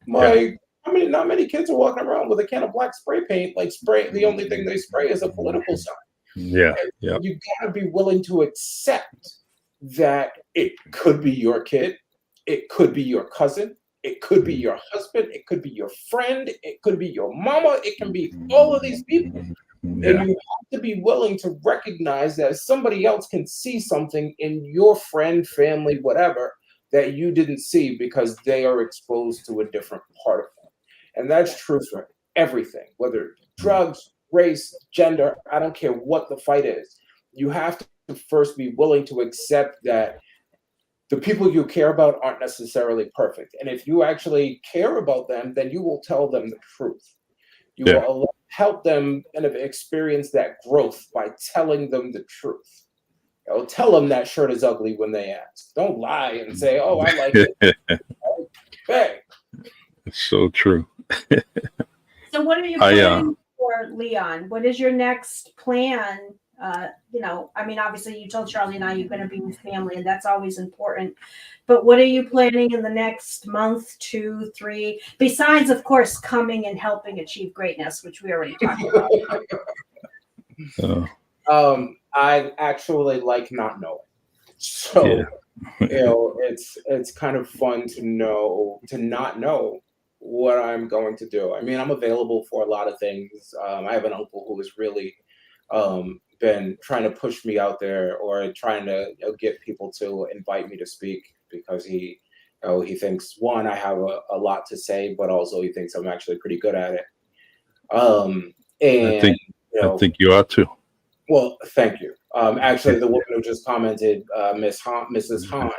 C: Not many kids are walking around with a can of black spray paint, like spray. The only thing they spray is a political sign. You gotta be willing to accept that it could be your kid, it could be your cousin, it could be your husband, it could be your friend, it could be your mama, it can be all of these people. And you have to be willing to recognize that somebody else can see something in your friend, family, whatever, that you didn't see because they are exposed to a different part of them. And that's true for everything, whether drugs, race, gender, I don't care what the fight is. You have to first be willing to accept that the people you care about aren't necessarily perfect. And if you actually care about them, then you will tell them the truth. You will help them kind of experience that growth by telling them the truth. Tell them that shirt is ugly when they ask. Don't lie and say, oh, I like it. Hey.
A: It's so true.
B: So what are you planning for, Leon? What is your next plan? Obviously you told Charlie and I you're going to be with family, and that's always important. But what are you planning in the next month, 2, 3, besides, of course, coming and helping achieve greatness, which we already talked about?
C: I actually like not knowing. So, it's kind of fun to not know what I'm going to do. I mean, I'm available for a lot of things. I have an uncle who has really been trying to push me out there or trying to get people to invite me to speak because he thinks one, I have a lot to say, but also he thinks I'm actually pretty good at it.
A: I
C: And
A: think you ought to.
C: well, thank you. Actually, the woman who just commented, Mrs. Hahn,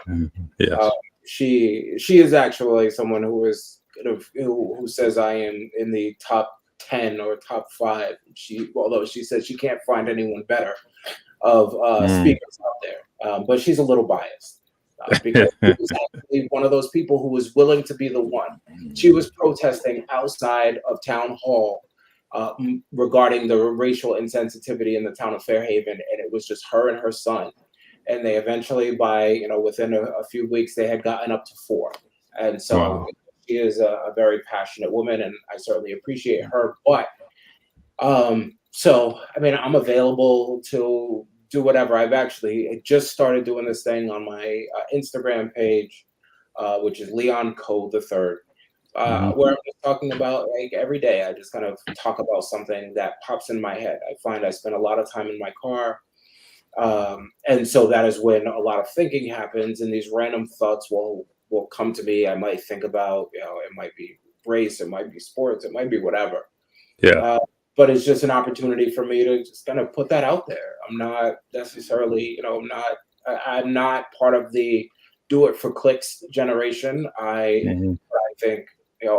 C: uh,
A: Yes.
C: she is actually someone who is kind of who says I am in the top 10 or top 5. Although she said she can't find anyone better of
A: Mm.
C: speakers out there, but she's a little biased because she was actually one of those people who was willing to be the one. She was protesting outside of town hall regarding the racial insensitivity in the town of Fairhaven, and it was just her and her son. And they eventually, by within a few weeks, they had gotten up to 4. And so
A: Wow.
C: she is a very passionate woman, and I certainly appreciate her. But so I mean, I'm available to do whatever. I've actually just started doing this thing on my Instagram page, which is Leon Code the Third,
A: Hmm.
C: where I'm just talking about like every day. I just kind of talk about something that pops in my head. I find I spend a lot of time in my car, and so that is when a lot of thinking happens, and these random thoughts will come to me. I might think about, it might be race, it might be sports, it might be whatever.
A: Yeah.
C: Uh, but it's just an opportunity for me to just kind of put that out there. I'm not necessarily, I'm not part of the do it for clicks generation.
A: Hmm.
C: I think,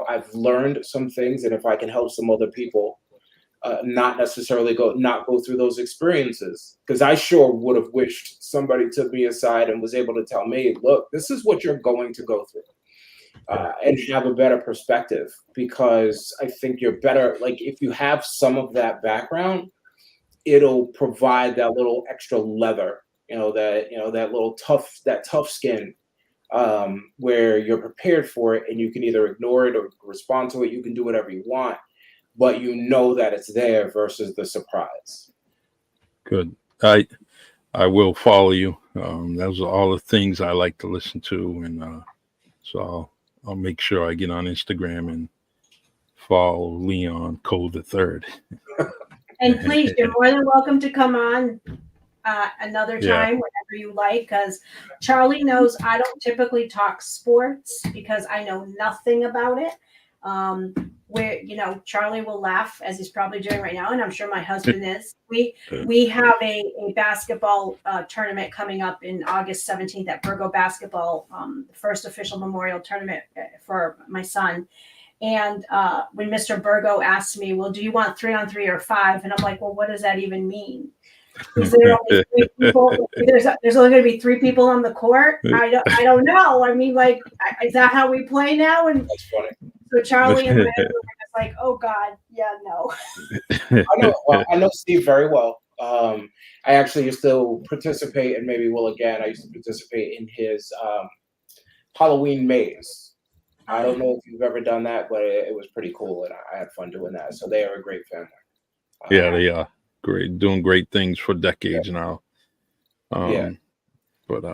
C: I've learned some things, and if I can help some other people, not necessarily not go through those experiences, because I sure would have wished somebody took me aside and was able to tell me, look, this is what you're going to go through,
A: Yeah.
C: and have a better perspective, because I think you're better, like if you have some of that background, it'll provide that little extra leather, that little tough skin, where you're prepared for it and you can either ignore it or respond to it. You can do whatever you want, but you know that it's there versus the surprise.
A: Good. I will follow you. Those are all the things I like to listen to, and so I'll make sure I get on Instagram and follow Leon Cole the Third.
B: And please, you're more than welcome to come on another
A: Yeah.
B: time whenever you like, because Charlie knows I don't typically talk sports because I know nothing about it. Where Charlie will laugh, as he's probably doing right now, and I'm sure my husband is. We have a basketball tournament coming up in August 17th at Virgo Basketball, the first official memorial tournament for my son. And when Mr. Burgo asked me, well, do you want 3-on-3 or 5? And I'm like, well, what does that even mean? Is there only 3 people? There's only going to be 3 people on the court? I don't know. I mean, like, is that how we play now? And
C: That's funny.
B: so Charlie and my husband were just like, oh God, yeah, no.
C: I know Steve very well. I actually used to participate, and maybe will again. I used to participate in his Halloween maze. I don't know if you've ever done that, but it was pretty cool, and I had fun doing that. So they are a great family.
A: Yeah,
C: Um,
A: they are great, doing great things for decades now.
C: yeah,
A: But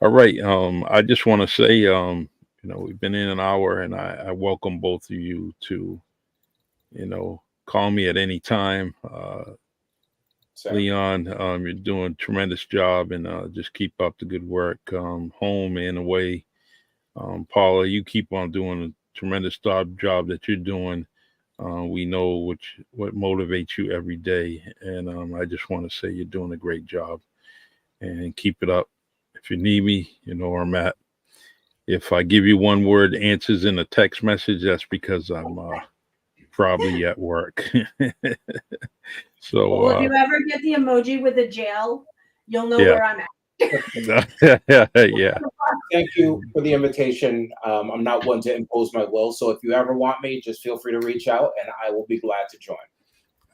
A: all right. I just want to say, we've been in an hour, and I welcome both of you to, call me at any time.
C: so
A: Leon, you're doing a tremendous job, and just keep up the good work, home and away. Paula, you keep on doing a tremendous job that you're doing. We know what motivates you every day, and I just want to say you're doing a great job, and keep it up. If you need me, you know where I'm at. If I give you one word answers in a text message, that's because I'm probably at work. So
B: Well, if you ever get the emoji with the jail, you'll know
A: yeah,
B: where I'm at.
A: yeah.
C: thank you for the invitation. I'm not one to impose my will, so if you ever want me, just feel free to reach out, and I will be glad to join.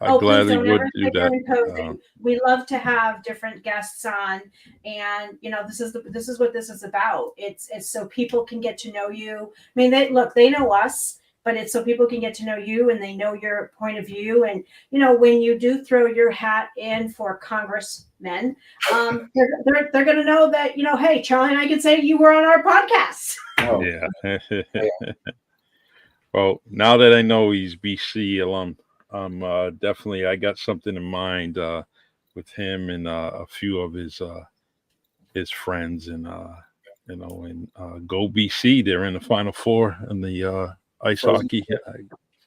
A: I
B: Oh, please
A: gladly
B: don't
A: would
B: ever
A: do
B: say you're
A: that.
B: imposing. We love to have different guests on, and this is what this is about. It's so people can get to know you. I mean, they know us, but it's so people can get to know you and they know your point of view. And, you know, when you do throw your hat in for congressmen, they're going to know that, you know, hey, Charlie and I can say you were on our podcast.
C: Oh,
A: Yeah.
C: yeah.
A: Well, now that I know he's BC alum, definitely I got something in mind with him and a few of his friends, and you know, and go BC. They're in the Final Four in the ice
C: Frozen
A: hockey.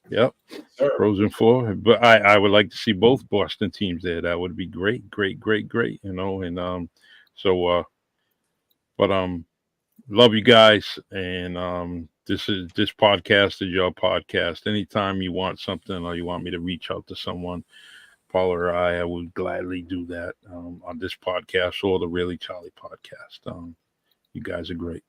A: Yep,
C: Sure.
A: Frozen Four. But I would like to see both Boston teams there. That would be great, great, great, great. You know, and so but love you guys, and this podcast is your podcast. Anytime you want something or you want me to reach out to someone, Paul or I would gladly do that on this podcast or the Really Charlie podcast. You guys are great.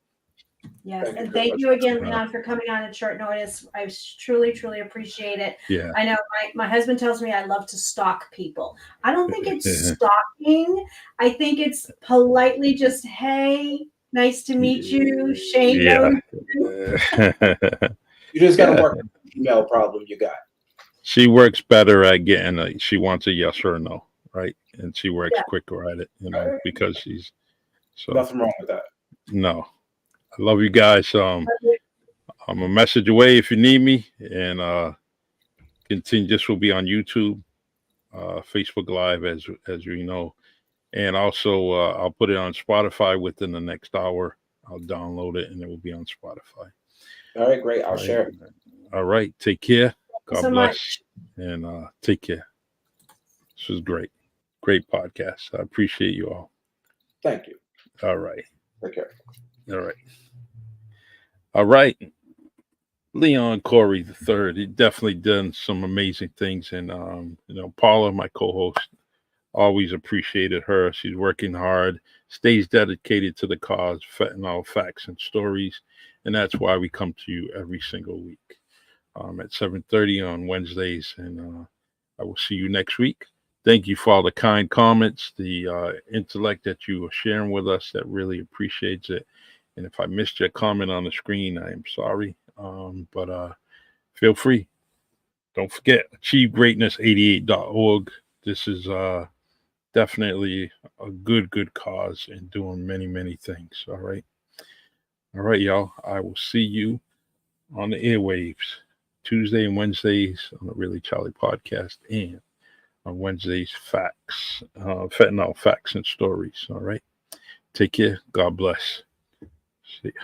B: Yes,
C: Thank you
B: and
C: very
B: thank
C: much.
B: you again, Leon, for coming on at short notice. I truly, truly appreciate it.
A: Yeah.
B: I know my husband tells me I love to stalk people. I don't think it's stalking. I think it's politely just, hey, nice to meet you. Shane
A: Yeah.
B: knows.
C: You just got to
A: Yeah.
C: work on the email problem you got.
A: She works better at getting she wants a yes or a no, right? And she works
B: Yeah.
A: quicker at it, you know, because she's so.
C: Nothing wrong with that.
A: No, I love you guys. I'm a message away if you need me, and continue. This will be on YouTube, Facebook Live, as you know, and also I'll put it on Spotify within the next hour. I'll download it, and it will be on Spotify.
C: All right, great. I'll
A: All
C: share
A: right.
C: it.
A: All right, take care. God
B: so
A: bless,
B: much.
A: and take care. This was great, great podcast. I appreciate you all.
C: Thank you.
A: All right,
C: Take care.
A: all right, all right. Leon Corey the third. He definitely done some amazing things, and you know, Paula, my co-host, always appreciated her. She's working hard, stays dedicated to the cause, fentanyl facts and stories, and that's why we come to you every single week at 7:30 on Wednesdays, and I will see you next week. Thank you for all the kind comments, the intellect that you are sharing with us. That really appreciates it. And if I missed your comment on the screen, I am sorry. But feel free. Don't forget, achievegreatness88.org. This is definitely a good cause and doing many, many things. All right. All right, y'all. I will see you on the airwaves Tuesday and Wednesdays on the Really Charlie podcast, and on Wednesdays, facts, fentanyl facts and stories. All right. Take care. God bless. See ya.